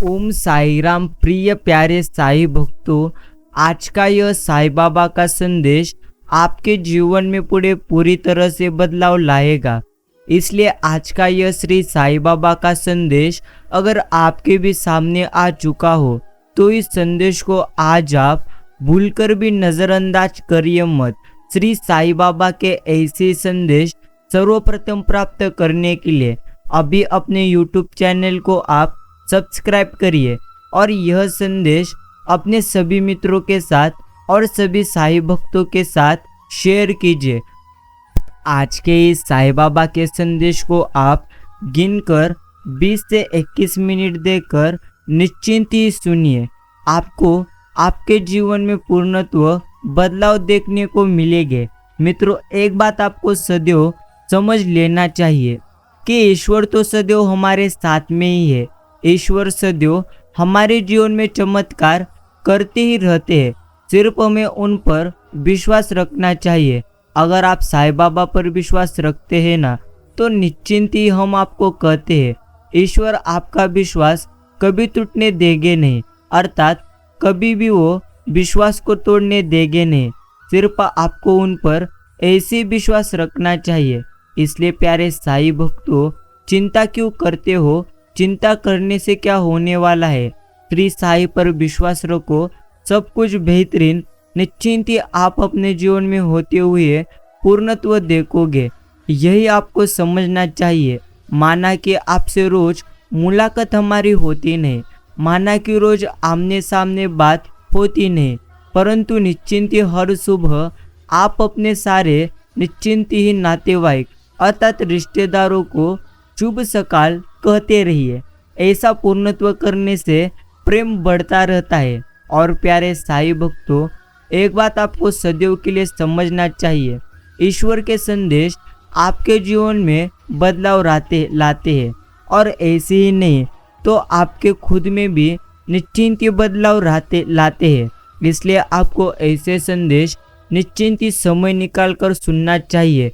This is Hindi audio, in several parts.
ओम साई राम। प्रिय प्यारे साई भक्तों, आज का यह साई बाबा का संदेश आपके जीवन में पूरी तरह से बदलाव लाएगा। इसलिए आज का यह श्री साई बाबा का संदेश अगर आपके भी सामने आ चुका हो तो इस संदेश को आज आप भूलकर भी नज़रअंदाज करिए मत। श्री साई बाबा के ऐसे संदेश सर्वप्रथम प्राप्त करने के लिए अभी अपने YouTube चैनल को आप सब्सक्राइब करिए और यह संदेश अपने सभी मित्रों के साथ और सभी साई भक्तों के साथ शेयर कीजिए। आज के इस साई बाबा के संदेश को आप गिनकर 20 से 21 मिनट देकर निश्चिंत ही सुनिए। आपको आपके जीवन में पूर्णत्व बदलाव देखने को मिलेंगे। मित्रों, एक बात आपको सदैव समझ लेना चाहिए कि ईश्वर तो सदैव हमारे साथ में ही है। ईश्वर सदैव हमारे जीवन में चमत्कार करते ही रहते हैं, सिर्फ हमें उन पर विश्वास रखना चाहिए। अगर आप साई बाबा पर विश्वास रखते हैं ना, तो निश्चिंत ही हम आपको कहते हैं ईश्वर आपका विश्वास कभी टूटने देंगे नहीं, अर्थात कभी भी वो विश्वास को तोड़ने देंगे नहीं। सिर्फ आपको उन पर ऐसे विश्वास रखना चाहिए। इसलिए प्यारे साई भक्तों, चिंता क्यों करते हो? चिंता करने से क्या होने वाला है? श्री साई पर विश्वास रखो, सब कुछ बेहतरीन निश्चिंत ही आप अपने जीवन में होते हुए पूर्णत्व देखोगे। यही आपको समझना चाहिए। माना कि आपसे रोज मुलाकात हमारी होती नहीं, माना कि रोज आमने सामने बात होती नहीं, परंतु निश्चिंत ही हर सुबह आप अपने सारे निश्चिंत ही नातेवाईक अर्थात रिश्तेदारों को शुभ सकाल कहते रहिए। ऐसा पूर्णत्व करने से प्रेम बढ़ता रहता है। और प्यारे साई भक्तों, एक बात आपको सदैव के लिए समझना चाहिए, ईश्वर के संदेश आपके जीवन में बदलाव लाते हैं और ऐसे ही नहीं तो आपके खुद में भी निश्चिंत बदलाव लाते हैं। इसलिए आपको ऐसे संदेश निश्चिंत समय निकाल कर सुनना चाहिए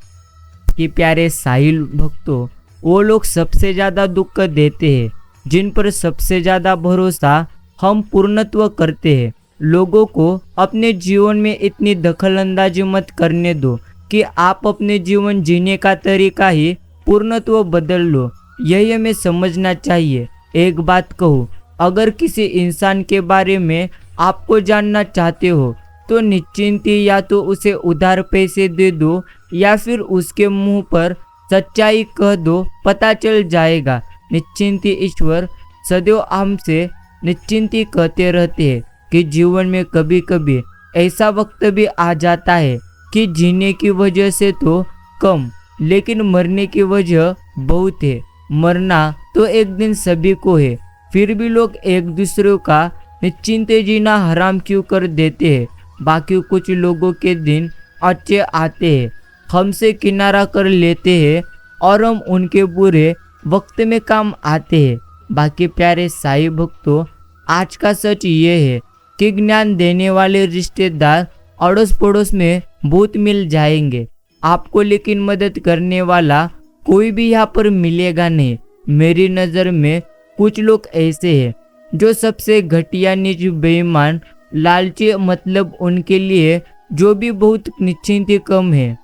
कि प्यारे साई भक्तों, वो लोग सबसे ज़्यादा दुख देते हैं जिन पर सबसे ज़्यादा भरोसा हम पूर्णत्व करते हैं। लोगों को अपने जीवन में इतनी दखलंदाजी मत करने दो कि आप अपने जीवन जीने का तरीका ही पूर्णत्व बदल लो। यही हमें समझना चाहिए। एक बात कहूँ, अगर किसी इंसान के बारे में आपको जानना चाहते हो तो निश्चिंत ही या तो उसे उधार पैसे दे दो या फिर उसके मुंह पर सच्चाई कह दो, पता चल जाएगा। निश्चिंत ही ईश्वर सदैव हमसे निश्चिंत ही कहते रहते हैं कि जीवन में कभी कभी ऐसा वक्त भी आ जाता है कि जीने की वजह से तो कम लेकिन मरने की वजह बहुत है। मरना तो एक दिन सभी को है, फिर भी लोग एक दूसरे का निश्चिंत जीना हराम क्यों कर देते हैं? बाकी कुछ लोगों के दिन अच्छे आते हैं, हमसे किनारा कर लेते हैं और हम उनके बुरे वक्त में काम आते हैं। बाकी प्यारे साई भक्तों, आज का सच ये है कि ज्ञान देने वाले रिश्तेदार अड़ोस पड़ोस में बहुत मिल जाएंगे आपको, लेकिन मदद करने वाला कोई भी यहाँ पर मिलेगा नहीं। मेरी नज़र में कुछ लोग ऐसे हैं जो सबसे घटिया, नीच, बेईमान, लालची, मतलब उनके लिए जो भी बहुत निश्चिंत कम है,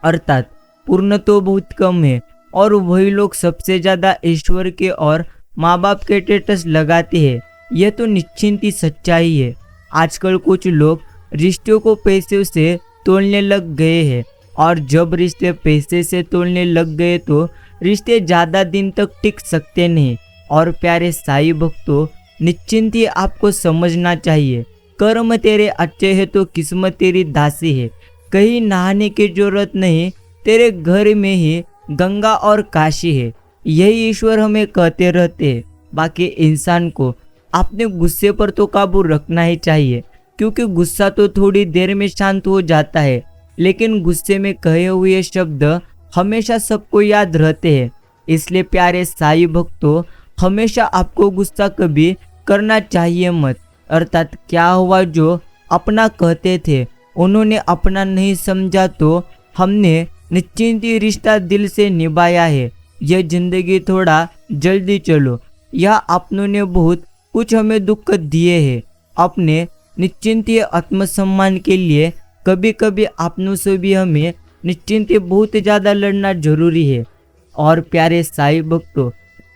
अर्थात पूर्ण तो बहुत कम है, और वही लोग सबसे ज़्यादा ईश्वर के और माँ बाप के स्टेटस लगाते हैं। यह तो निश्चिंत ही सच्चाई है। आजकल कुछ लोग रिश्तों को पैसे से तोलने लग गए हैं, और जब रिश्ते पैसे से तोलने लग गए तो रिश्ते ज़्यादा दिन तक टिक सकते नहीं। और प्यारे साई भक्तों, निश्चिंत ही आपको समझना चाहिए, कर्म तेरे अच्छे है तो किस्मत तेरी दासी है। कहीं नहाने की जरूरत नहीं, तेरे घर में ही गंगा और काशी है। यही ईश्वर हमें कहते रहते हैं। बाकी इंसान को अपने गुस्से पर तो काबू रखना ही चाहिए, क्योंकि गुस्सा तो थोड़ी देर में शांत हो जाता है, लेकिन गुस्से में कहे हुए शब्द हमेशा सबको याद रहते हैं। इसलिए प्यारे साई भक्तों, हमेशा आपको गुस्सा कभी करना चाहिए मत। अर्थात क्या हुआ, जो अपना कहते थे उन्होंने अपना नहीं समझा, तो हमने निश्चिंत ही रिश्ता दिल से निभाया है। यह जिंदगी थोड़ा जल्दी चलो, या अपनों ने बहुत कुछ हमें दुख दिए हैं। अपने निश्चिंत आत्मसम्मान के लिए कभी कभी अपनों से भी हमें निश्चिंत बहुत ज़्यादा लड़ना जरूरी है। और प्यारे साईं भक्तों,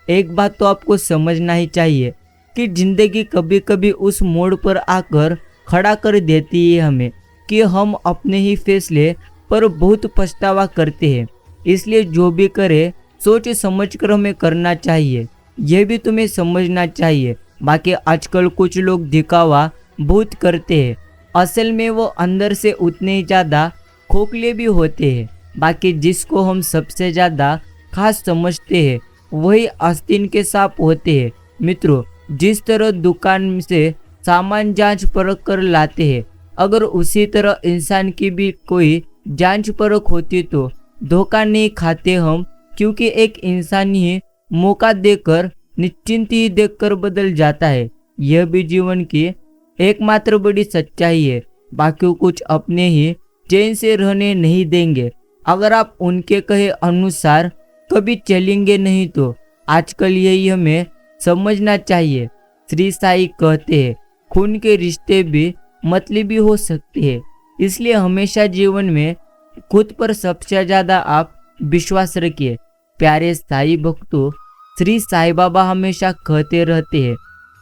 एक बात तो आपको समझना ही चाहिए कि जिंदगी कभी कभी उस मोड़ पर आकर खड़ा कर देती है हमें कि हम अपने ही फैसले पर बहुत पछतावा करते हैं। इसलिए जो भी करे सोच समझ कर हमें करना चाहिए, यह भी तुम्हें समझना चाहिए। बाकी आजकल कुछ लोग दिखावा बहुत करते हैं, असल में वो अंदर से उतने ही ज़्यादा खोखले भी होते हैं। बाकी जिसको हम सबसे ज़्यादा खास समझते हैं वही आस्तीन के सांप होते हैं। मित्रों, जिस तरह दुकान से सामान जांच परख कर लाते हैं, अगर उसी तरह इंसान की भी कोई जांच परख होती तो धोखा नहीं खाते हम, क्योंकि एक इंसान ही मौका देकर निश्चिंत ही देखकर बदल जाता है। यह भी जीवन की एकमात्र बड़ी सच्चाई है। बाकी कुछ अपने ही चैन से रहने नहीं देंगे अगर आप उनके कहे अनुसार कभी चलेंगे नहीं तो। आजकल यही हमें समझना चाहिए। श्री साईं कहते हैं खून के रिश्ते भी मतलबी हो सकते हैं, इसलिए हमेशा जीवन में खुद पर सबसे ज़्यादा आप विश्वास रखिए। प्यारे साईं भक्तों, श्री साईं बाबा हमेशा कहते रहते हैं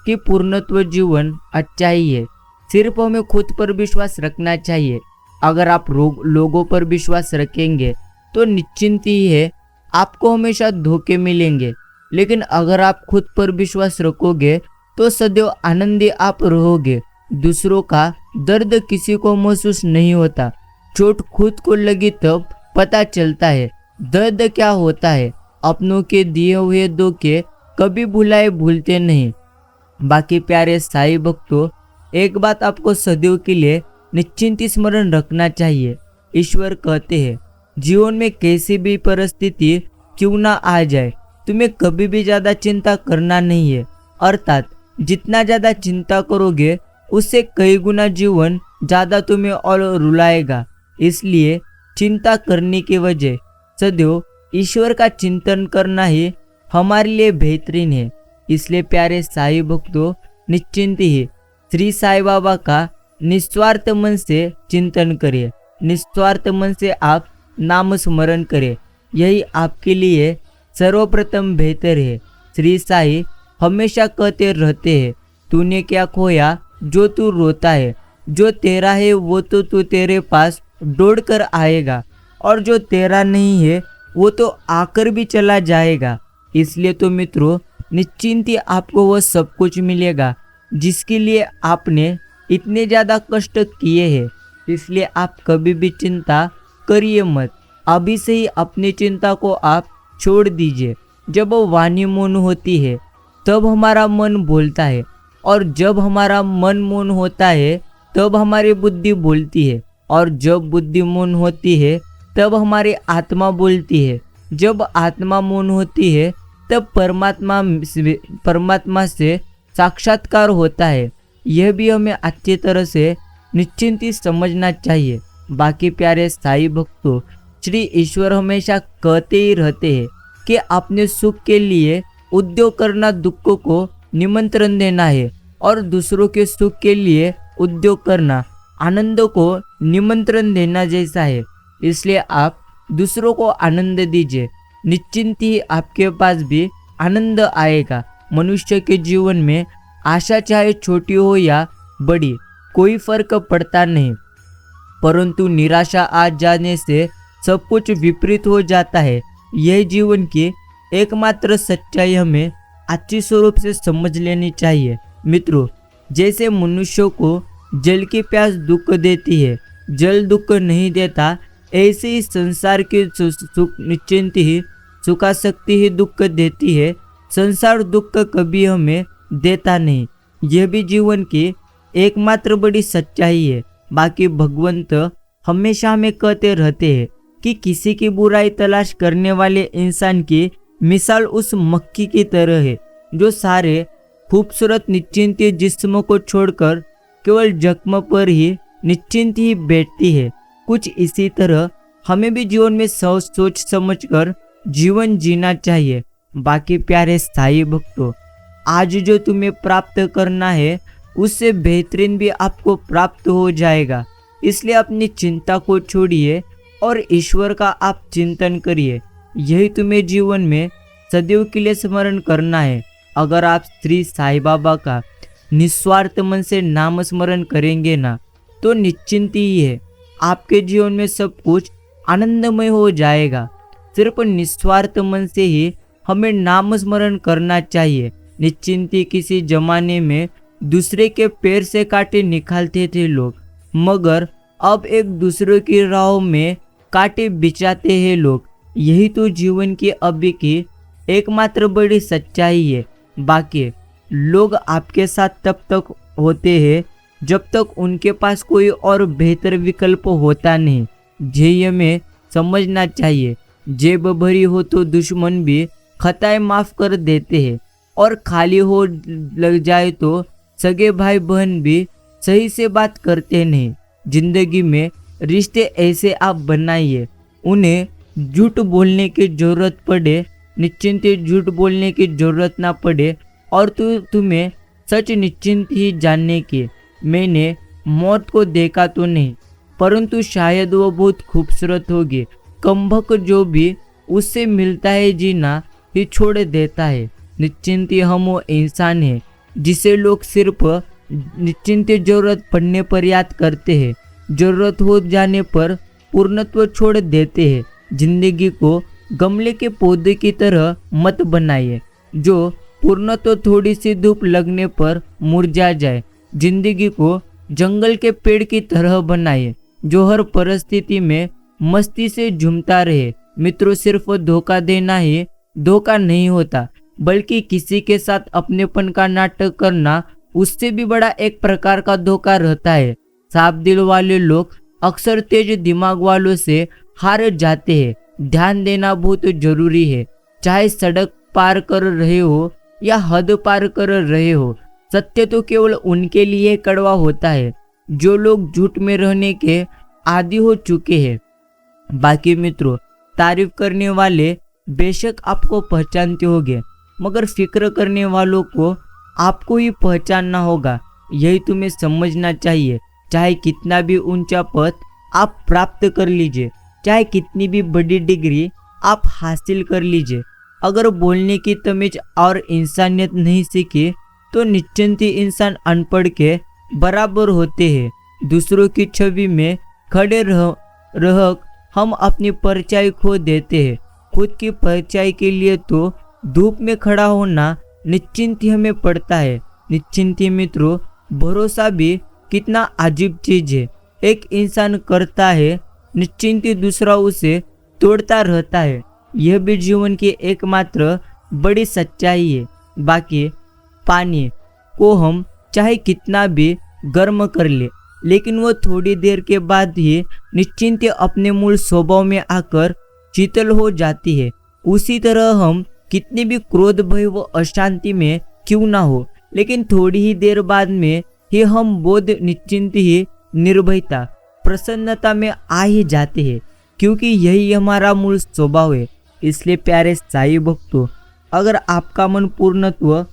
कि पूर्णत्व जीवन अच्छा ही है, सिर्फ हमें खुद पर विश्वास रखना चाहिए। अगर आप लोगों पर विश्वास रखेंगे तो निश्चिंत ही है आपको हमेशा धोखे मिलेंगे, लेकिन अगर आप खुद पर विश्वास रखोगे तो सदैव आनंदी आप रहोगे। दूसरों का दर्द किसी को महसूस नहीं होता, चोट खुद को लगी तब पता चलता है दर्द क्या होता है। अपनों के दिए हुए धोखे कभी भुलाए भूलते नहीं। बाकी प्यारे साईं भक्तों, एक बात आपको सदैव के लिए निश्चिंत स्मरण रखना चाहिए। ईश्वर कहते हैं जीवन में कैसी भी परिस्थिति क्यों ना आ जाए, तुम्हें कभी भी ज़्यादा चिंता करना नहीं है। अर्थात जितना ज़्यादा चिंता करोगे उससे कई गुना जीवन ज़्यादा तुम्हें और रुलाएगा। इसलिए चिंता करने की वजह सदैव ईश्वर का चिंतन करना ही हमारे लिए बेहतरीन है। इसलिए प्यारे साईं भक्तों, निश्चिंत ही श्री साईं बाबा का निस्वार्थ मन से चिंतन करिए, निस्वार्थ मन से आप नाम स्मरण करें, यही आपके लिए सर्वप्रथम बेहतर है। श्री साईं हमेशा कहते रहते हैं तूने क्या खोया जो तू रोता है, जो तेरा है वो तो तू तेरे पास दौड़ कर आएगा, और जो तेरा नहीं है वो तो आकर भी चला जाएगा। इसलिए तो मित्रों, निश्चिंत ही आपको वह सब कुछ मिलेगा जिसके लिए आपने इतने ज़्यादा कष्ट किए हैं। इसलिए आप कभी भी चिंता करिए मत, अभी से ही अपनी चिंता को आप छोड़ दीजिए। जब वो वाणी मौन होती है तब हमारा मन बोलता है, और जब हमारा मन मौन होता है तब हमारी बुद्धि बोलती है, और जब बुद्धि मौन होती है तब हमारी आत्मा बोलती है। जब आत्मा मौन होती है तब परमात्मा से साक्षात्कार होता है। यह भी हमें अच्छी तरह से निश्चिंत ही समझना चाहिए। बाकी प्यारे साईं भक्तों, श्री ईश्वर हमेशा कहते ही रहते हैं कि अपने सुख के लिए उद्योग करना दुख को निमंत्रण देना है, और दूसरों के सुख के लिए उद्योग करना आनंद को निमंत्रण देना जैसा है। इसलिए आप दूसरों को आनंद दीजिए, निश्चिंत ही आपके पास भी आनंद आएगा। मनुष्य के जीवन में आशा चाहे छोटी हो या बड़ी कोई फर्क पड़ता नहीं, परंतु निराशा आ जाने से सब कुछ विपरीत हो जाता है। यह जीवन की एकमात्र सच्चाई हमें अच्छी स्वरूप से समझ लेनी चाहिए। मित्रों, जैसे मनुष्यों को जल की प्यास दुख देती है, जल दुख नहीं देता, ऐसे ही संसार के सुख निश्चिंत ही सुखाशक्ति ही दुख देती है। संसार दुख कभी हमें देता नहीं, यह भी जीवन की एकमात्र बड़ी सच्चाई है। बाकी भगवंत हमेशा हमें कहते रहते हैं कि किसी की बुराई तलाश करने वाले इंसान की मिसाल उस मक्खी की तरह है जो सारे खूबसूरत निश्चिंत जिस्म को छोड़कर केवल जख्म पर ही निश्चिंत ही बैठती है। कुछ इसी तरह हमें भी जीवन में सोच समझकर जीवन जीना चाहिए। बाकी प्यारे साईं भक्तों, आज जो तुम्हें प्राप्त करना है उससे बेहतरीन भी आपको प्राप्त हो जाएगा। इसलिए अपनी चिंता को छोड़िए और ईश्वर का आप चिंतन करिए। यही तुम्हें जीवन में सदैव के लिए स्मरण करना है। अगर आप श्री साईं बाबा का निस्वार्थ मन से नाम स्मरण करेंगे ना, तो निश्चिंत ही है आपके जीवन में सब कुछ आनंदमय हो जाएगा। सिर्फ निस्वार्थ मन से ही हमें नाम स्मरण करना चाहिए। निश्चिंती किसी जमाने में दूसरे के पैर से कांटे निकालते थे लोग, मगर अब एक दूसरे की राहों में कांटे बिछाते हैं लोग। यही तो जीवन की अभी की एकमात्र बड़ी सच्चाई है। बाकी लोग आपके साथ तब तक होते हैं जब तक उनके पास कोई और बेहतर विकल्प होता नहीं। ये हमें समझना चाहिए। जेब भरी हो तो दुश्मन भी खताएं माफ कर देते हैं, और खाली हो लग जाए तो सगे भाई बहन भी सही से बात करते नहीं। जिंदगी में रिश्ते ऐसे आप बनाइए, उन्हें झूठ बोलने की जरूरत पड़े निश्चिंत झूठ बोलने की जरूरत ना पड़े, और तुम्हें सच निश्चिंत ही जानने की। मैंने मौत को देखा तो नहीं, परंतु शायद वो बहुत खूबसूरत होगी। कमबख्त जो भी उससे मिलता है जीना ही छोड़ देता है। निश्चिंत हम वो इंसान है जिसे लोग सिर्फ निश्चिंत जरूरत पड़ने पर याद करते हैं, जरूरत हो जाने पर पूर्णत्व छोड़ देते हैं। जिंदगी को गमले के पौधे की तरह मत बनाइए जो पूर्णत्व थोड़ी सी धूप लगने पर मुरझा जाए। जिंदगी को जंगल के पेड़ की तरह बनाइए जो हर परिस्थिति में मस्ती से झूमता रहे। मित्रों, सिर्फ धोखा देना ही धोखा नहीं होता, बल्कि किसी के साथ अपनेपन का नाटक करना उससे भी बड़ा एक प्रकार का धोखा रहता है। साफ दिल वाले लोग अक्सर तेज दिमाग वालों से हार जाते हैं। ध्यान देना बहुत जरूरी है। चाहे सड़क पार कर रहे हो या हद पार कर रहे हो, सत्य तो केवल उनके लिए कड़वा होता है जो लोग झूठ में रहने के आदी हो चुके हैं। बाकी मित्रों, तारीफ करने वाले बेशक आपको पहचानते होंगे, मगर फिक्र करने वालों को आपको ही पहचानना होगा। यही तुम्हें समझना चाहिए। चाहे कितना भी ऊंचा पद आप प्राप्त कर लीजिए, चाहे कितनी भी बड़ी डिग्री आप हासिल कर लीजिए, अगर बोलने की तमीज और इंसानियत नहीं सीखी तो निश्चिंत ही इंसान अनपढ़ के बराबर होते हैं। दूसरों की छवि में खड़े रह हम अपनी परछाई खो देते हैं। खुद की परछाई के लिए तो धूप में खड़ा होना निश्चिंत ही हमें पड़ता है। निश्चिंत ही मित्रों, भरोसा भी कितना अजीब चीज है। एक इंसान करता है निश्चिंत ही दूसरा उसे तोड़ता रहता है। यह भी जीवन की एकमात्र बड़ी सच्चाई है। बाकी पानी को हम चाहे कितना भी गर्म कर ले, लेकिन वो थोड़ी देर के बाद ही निश्चिंत अपने मूल स्वभाव में आकर शीतल हो जाती है। उसी तरह हम कितनी भी क्रोध भय व अशांति में क्यों ना हो, लेकिन थोड़ी ही देर बाद में ही हम बोध निश्चिंत ही निर्भयता प्रसन्नता में आ ही जाते हैं, क्योंकि यही हमारा मूल स्वभाव है। इसलिए प्यारे साईं भक्तों, अगर आपका मन पूर्णत्व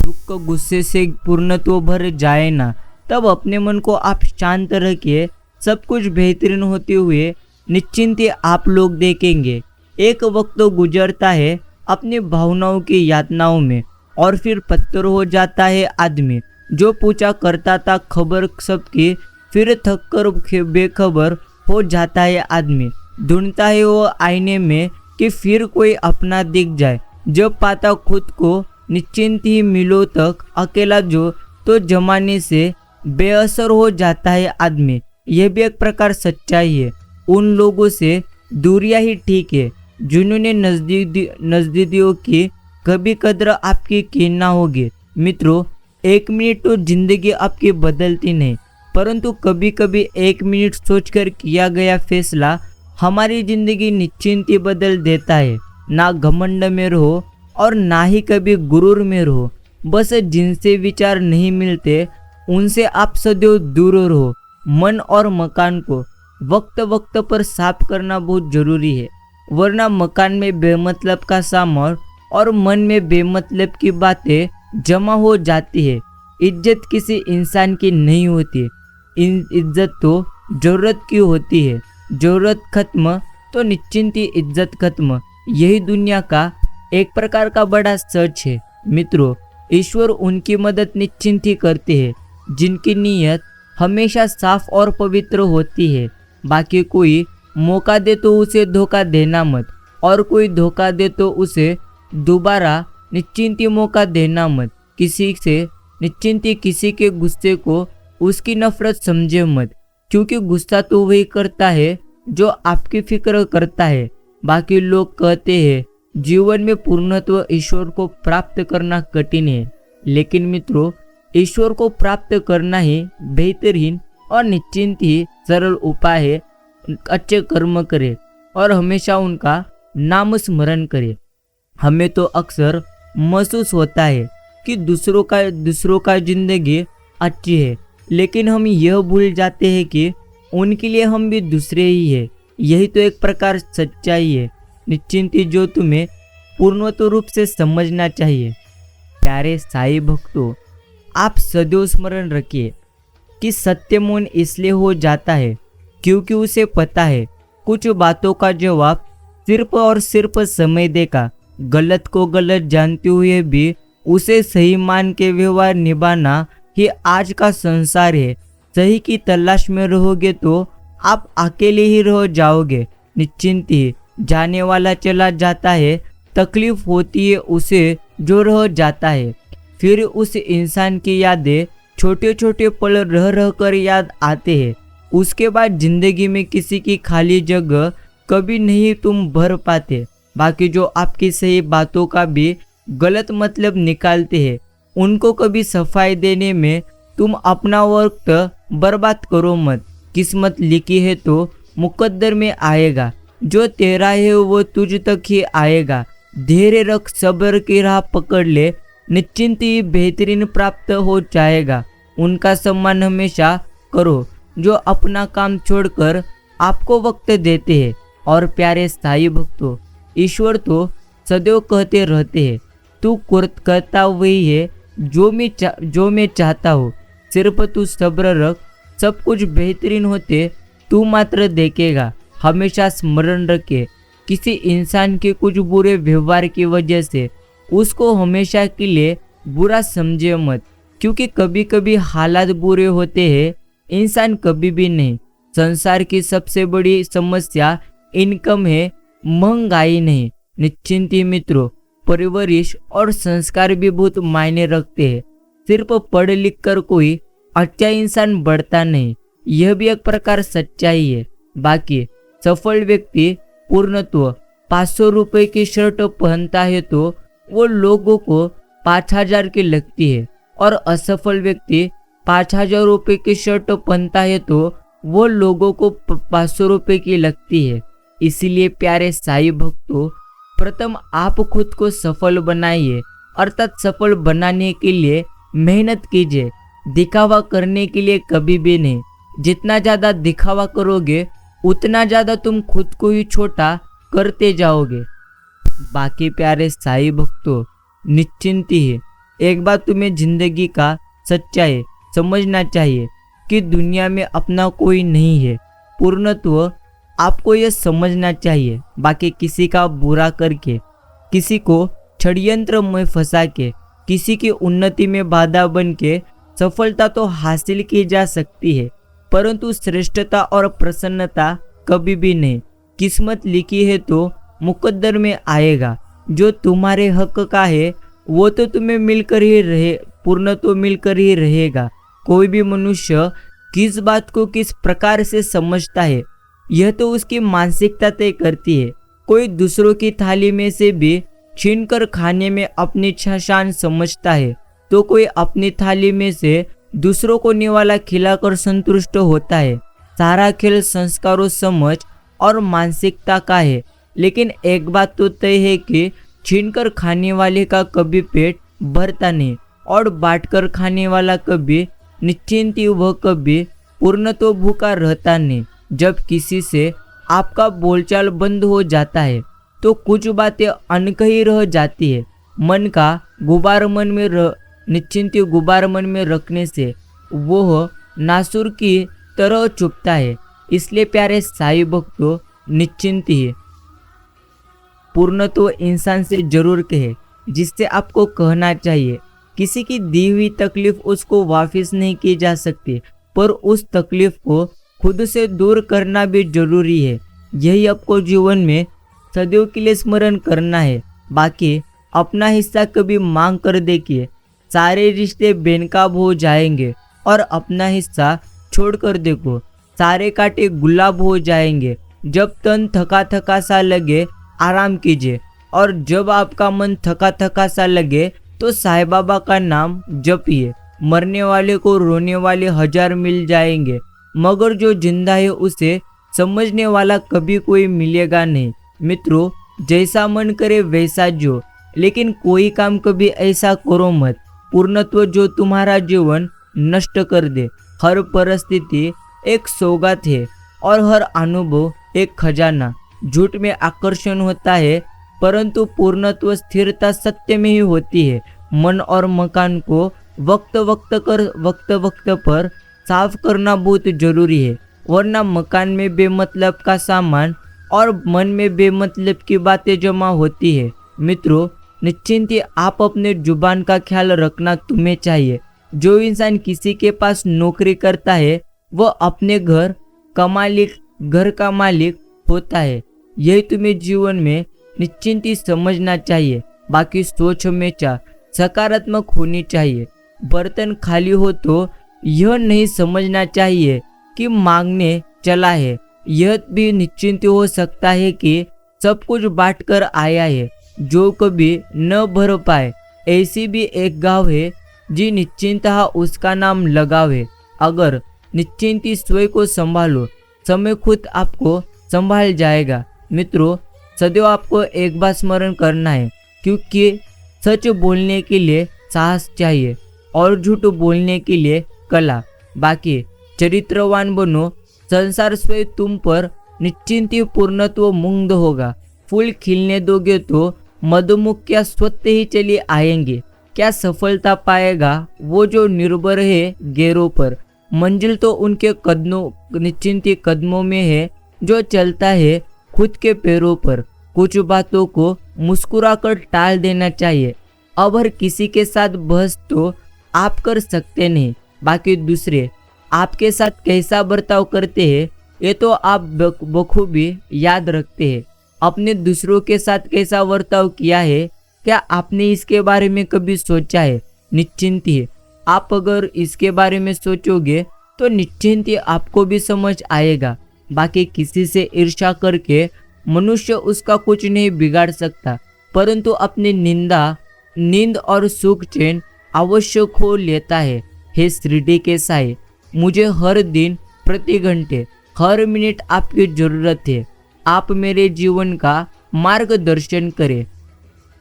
दुख गुस्से से पूर्णत्व भर जाए ना, तब अपने मन को आप शांत रखिए। सब कुछ बेहतरीन होते हुए निश्चिंत आप लोग देखेंगे। एक वक्त तो गुजरता है अपनी भावनाओं की यातनाओं में, और फिर पत्थर हो जाता है आदमी। जो पूछा करता था खबर सबकी, फिर थक कर बेखबर हो जाता है आदमी। ढूंढता है वो आईने में कि फिर कोई अपना दिख जाए। जब पाता खुद को निश्चिंत ही मिलो तक अकेला जो, तो जमाने से बेअसर हो जाता है आदमी। यह भी एक प्रकार सच्चाई है। उन लोगों से दूरियां ही ठीक है जिन्होंने नजदीकियों की कभी कदर आपकी की ना होगी। मित्रों, एक मिनट तो जिंदगी आपकी बदलती नहीं, परंतु कभी कभी एक मिनट सोचकर किया गया फैसला हमारी जिंदगी निश्चिंत ही बदल देता है। ना घमंड में रहो और ना ही कभी गुरूर में रहो। बस जिनसे विचार नहीं मिलते उनसे आप सदैव दूर रहो। मन और मकान को वक्त वक्त पर साफ करना बहुत जरूरी है, वरना मकान में बेमतलब का सामान और मन में बेमतलब की बातें जमा हो जाती है। इज्जत किसी इंसान की नहीं होती, इज्जत तो ज़रूरत की होती है। ज़रूरत खत्म तो निश्चिंती इज्जत खत्म। यही दुनिया का एक प्रकार का बड़ा सच है। मित्रों, ईश्वर उनकी मदद निश्चिंत ही करते हैं जिनकी नीयत हमेशा साफ और पवित्र होती है। बाकी कोई मौका दे तो उसे धोखा देना मत, और कोई धोखा दे तो उसे दोबारा निश्चिंती मौका देना मत। किसी से निश्चिंती किसी के गुस्से को उसकी नफरत समझे मत, क्योंकि गुस्सा तो वही करता है जो आपकी फिक्र करता है। बाकी लोग कहते हैं जीवन में पूर्णत्व ईश्वर को प्राप्त करना कठिन है, लेकिन मित्रों, ईश्वर को प्राप्त करना ही बेहतरीन और निश्चिंत ही सरल उपाय है। अच्छे कर्म करें और हमेशा उनका नाम स्मरण करें। हमें तो अक्सर महसूस होता है कि दूसरों का जिंदगी अच्छी है, लेकिन हम यह भूल जाते हैं कि उनके लिए हम भी दूसरे ही है। यही तो एक प्रकार सच्चाई है, निश्चिंती जो तुम्हें पूर्णत्व रूप से समझना चाहिए। प्यारे साईं भक्तों, आप सदैव स्मरण रखिए कि सत्य मौन इसलिए हो जाता है क्योंकि उसे पता है कुछ बातों का जवाब सिर्फ और सिर्फ समय देगा। गलत को गलत जानते हुए भी उसे सही मान के व्यवहार निभाना ही आज का संसार है। सही की तलाश में रहोगे तो आप अकेले ही रह जाओगे। निश्चिंत ही जाने वाला चला जाता है, तकलीफ होती है उसे जो रह जाता है। फिर उस इंसान की यादें छोटे छोटे पल रह रह कर याद आते हैं। उसके बाद जिंदगी में किसी की खाली जगह कभी नहीं तुम भर पाते। बाकी जो आपकी सही बातों का भी गलत मतलब निकालते हैं, उनको कभी सफाई देने में तुम अपना वक्त बर्बाद करो मत। किस्मत लिखी है तो मुकद्दर में आएगा, जो तेरा है वो तुझ तक ही आएगा। धैर्य रख, सब्र की राह पकड़ ले, निश्चिंत ही बेहतरीन प्राप्त हो जाएगा। उनका सम्मान हमेशा करो जो अपना काम छोड़कर आपको वक्त देते हैं। और प्यारे साईं भक्तों, ईश्वर तो सदैव कहते रहते हैं, तू करता वही है जो मैं चाहता हूँ। सिर्फ तू सब्र रख, सब कुछ बेहतरीन होते तू मात्र देखेगा। हमेशा स्मरण रखे, किसी इंसान के कुछ बुरे व्यवहार की वजह से उसको हमेशा के लिए बुरा समझे मत, क्योंकि कभी कभी हालात बुरे होते हैं, इंसान कभी भी नहीं। संसार की सबसे बड़ी समस्या इनकम है, महंगाई नहीं। निश्चिंत ही मित्रों, परवरिश और संस्कार भी बहुत मायने रखते हैं। सिर्फ पढ़ लिख कर कोई अच्छा इंसान बढ़ता नहीं, यह भी एक प्रकार सच्चाई है। बाकी सफल व्यक्ति पूर्णत्व 500 रुपए की शर्ट पहनता है तो वो लोगों को 5000 की लगती है, और असफल व्यक्ति 5000 रुपए की शर्ट पहनता है तो वो लोगों को 500 रुपए की लगती है। इसीलिए प्यारे साईं भक्तों, प्रथम आप खुद को सफल बनाइए, अर्थात सफल बनाने के लिए मेहनत कीजिए। दिखावा करने के लिए कभी भी नहीं। जितना ज़्यादा दिखावा करोगे उतना ज़्यादा तुम खुद को ही छोटा करते जाओगे। बाकी प्यारे साईं भक्तों, निश्चिंत ही एक बात तुम्हें जिंदगी का सच्चाई समझना चाहिए कि दुनिया में अपना कोई नहीं है। पूर्णत्व आपको यह समझना चाहिए। बाकी किसी का बुरा करके, किसी को षड्यंत्र में फंसा के, किसी की उन्नति में बाधा बन के सफलता तो हासिल की जा सकती है, परंतु श्रेष्ठता और प्रसन्नता कभी भी नहीं। किस्मत लिखी है तो मुकद्दर में आएगा। जो तुम्हारे हक का है वो तो तुम्हें मिलकर ही रहे, पूर्ण तो मिलकर ही रहेगा। कोई भी मनुष्य किस बात को किस प्रकार से समझता है यह तो उसकी मानसिकता तय करती है। कोई दूसरों की थाली में से भी छीनकर खाने में अपनी शान समझता है, तो कोई अपनी थाली में से दूसरों को निवाला खिलाकर संतुष्ट होता है। सारा खेल संस्कारों, समझ और मानसिकता का है। लेकिन एक बात तो तय है कि छीनकर खाने वाले का कभी पेट भरता नहीं, और बांटकर खाने वाला कभी निश्चिंत, वह कभी पूर्ण तो भूखा रहता नहीं। जब किसी से आपका बोलचाल बंद हो जाता है तो कुछ बातें अनकही रह जाती है। मन का गुबार मन में निश्चिंती गुबार मन में रखने से वह नासुर की तरह चुभता है। इसलिए प्यारे साईं भक्तों, निश्चिंती पूर्णत्व इंसान से जरूर कहे, जिससे आपको कहना चाहिए। किसी की दी हुई तकलीफ उसको वापस नहीं की जा सकती, पर उस तकलीफ को खुद से दूर करना भी जरूरी है। यही आपको जीवन में सदैव के लिए स्मरण करना है। बाकी अपना हिस्सा कभी मांग कर देखिए, सारे रिश्ते बेनकाब हो जाएंगे। और अपना हिस्सा छोड़ कर देखो, सारे कांटे गुलाब हो जाएंगे। जब तन थका थका सा लगे आराम कीजिए, और जब आपका मन थका थका सा लगे तो साईं बाबा का नाम जपिए। मरने वाले को रोने वाले 1000 मिल जाएंगे, मगर जो जिंदा है उसे समझने वाला कभी कोई मिलेगा नहीं। मित्रों, जैसा मन करे वैसा जो, लेकिन कोई काम कभी ऐसा करो मत पूर्णत्व जो तुम्हारा जीवन नष्ट कर दे। हर परिस्थिति एक सौगात है और हर अनुभव एक खजाना। झूठ में आकर्षण होता है, परंतु पूर्णत्व स्थिरता सत्य में ही होती है। मन और मकान को वक्त वक्त पर साफ करना बहुत जरूरी है, वरना मकान में बेमतलब का सामान और मन में बेमतलब की बातें जमा होती है। मित्रों, निश्चिंत आप अपने जुबान का ख्याल रखना तुम्हें चाहिए। जो इंसान किसी के पास नौकरी करता है वह अपने घर का मालिक होता है। यही तुम्हें जीवन में निश्चिंती समझना चाहिए। बाकी सोच हमेशा सकारात्मक होनी चाहिए। बर्तन खाली हो तो यह नहीं समझना चाहिए कि मांगने चला है। यह भी निश्चिंत हो सकता है कि सब कुछ बांट कर आया है। जो कभी न भर पाए, ऐसी भी एक गाँव है जी निश्चिंत उसका नाम लगावे। अगर निश्चिंती स्वयं को संभालो, समय खुद आपको संभाल जाएगा। मित्रों, सदैव आपको एक बात स्मरण करना है, क्योंकि सच बोलने के लिए साहस चाहिए और झूठ बोलने के लिए कला। बाकी चरित्रवान बनो, संसार स्वयं तुम पर निश्चिंती पूर्णत्व मुग्ध होगा। फूल खिलने दोगे तो मधुमक्खियां स्वतः ही चली आएंगी। क्या सफलता पाएगा वो जो निर्भर है गैरों पर। मंजिल तो उनके निश्चिंती कदमों में है जो चलता है खुद के पैरों पर। कुछ बातों को मुस्कुराकर टाल देना चाहिए। अब हर किसी के साथ बहस तो आप कर सकते नहीं, बाकी दूसरे आपके साथ कैसा बर्ताव करते हैं ये तो आप बखूबी याद रखते हैं। अपने दूसरों के साथ कैसा बर्ताव किया है, क्या आपने इसके बारे में कभी सोचा है? निश्चिंत ही आप अगर इसके बारे में सोचोगे तो निश्चिंत ही आपको भी समझ आएगा। बाकी किसी से ईर्ष्या करके मनुष्य उसका कुछ नहीं बिगाड़ सकता, परंतु अपनी नींद और सुख चैन अवश्य खो लेता है। हे शिरडी के साईं, मुझे हर दिन प्रति घंटे हर मिनट आपकी जरूरत है। आप मेरे जीवन का मार्गदर्शन करें।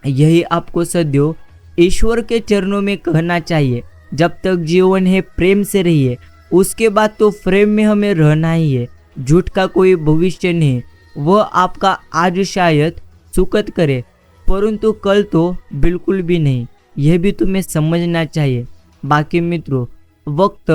यही आपको सदैव ईश्वर के चरणों में कहना चाहिए। जब तक जीवन है प्रेम से रहिए, उसके बाद तो प्रेम में हमें रहना ही है। झूठ का कोई भविष्य नहीं, वह आपका आज शायद सुखद करे, परंतु कल तो बिल्कुल भी नहीं। यह भी तुम्हें समझना चाहिए। बाकी मित्रों, वक्त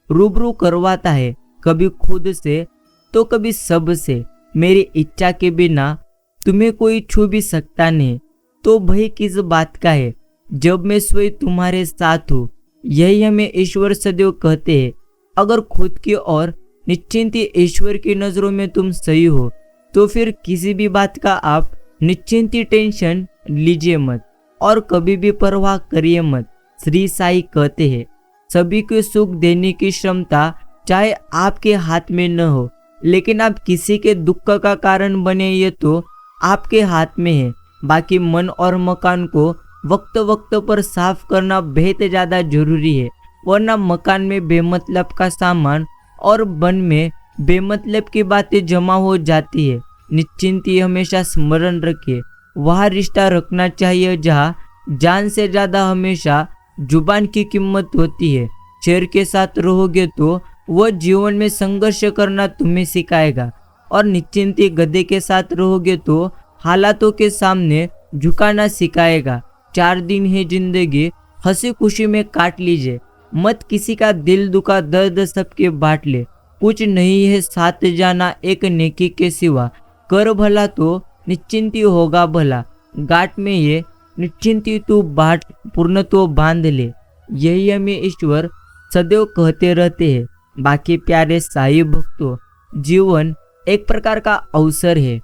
रूबरू करवाता है, कभी खुद से तो कभी सब से। मेरी इच्छा के बिना तुम्हें कोई छू भी सकता नहीं, तो भय किस बात का है जब मैं स्वयं तुम्हारे साथ हूँ। यही हमें ईश्वर सदैव कहते हैं। अगर खुद की और निश्चिंत ईश्वर की नज़रों में तुम सही हो, तो फिर किसी भी बात का आप निश्चिंत टेंशन लीजिए मत और कभी भी परवाह करिए मत। श्री साईं कहते हैं, सभी को सुख देने की क्षमता चाहे आपके हाथ में न हो, लेकिन आप किसी के दुख का कारण बने ये तो आपके हाथ में है। बाकी मन और मकान को वक्त पर साफ करना बेहद ज़्यादा जरूरी है, वरना मकान में बेमतलब का सामान और मन में बेमतलब की बातें जमा हो जाती है। निश्चिंती हमेशा स्मरण रखिए, वहाँ रिश्ता रखना चाहिए जहाँ जान से ज़्यादा हमेशा जुबान की कीमत होती है। शेर के साथ रहोगे तो वह जीवन में संघर्ष करना तुम्हें सिखाएगा, और निश्चिंती गधे के साथ रहोगे तो हालातों के सामने झुकाना सिखाएगा। 4 दिन है जिंदगी, हंसी खुशी में काट लीजिए। मत किसी का दिल दुखा, दर्द सबके बांट ले। कुछ नहीं है साथ जाना एक नेकी के सिवा। कर भला तो निश्चिंती होगा भला। गांठ में ये निश्चिंती तू बाट पूर्ण तो बांध ले। यही हमें ईश्वर सदैव कहते रहते हैं। बाकी प्यारे साईं भक्तों, जीवन एक प्रकार का अवसर है,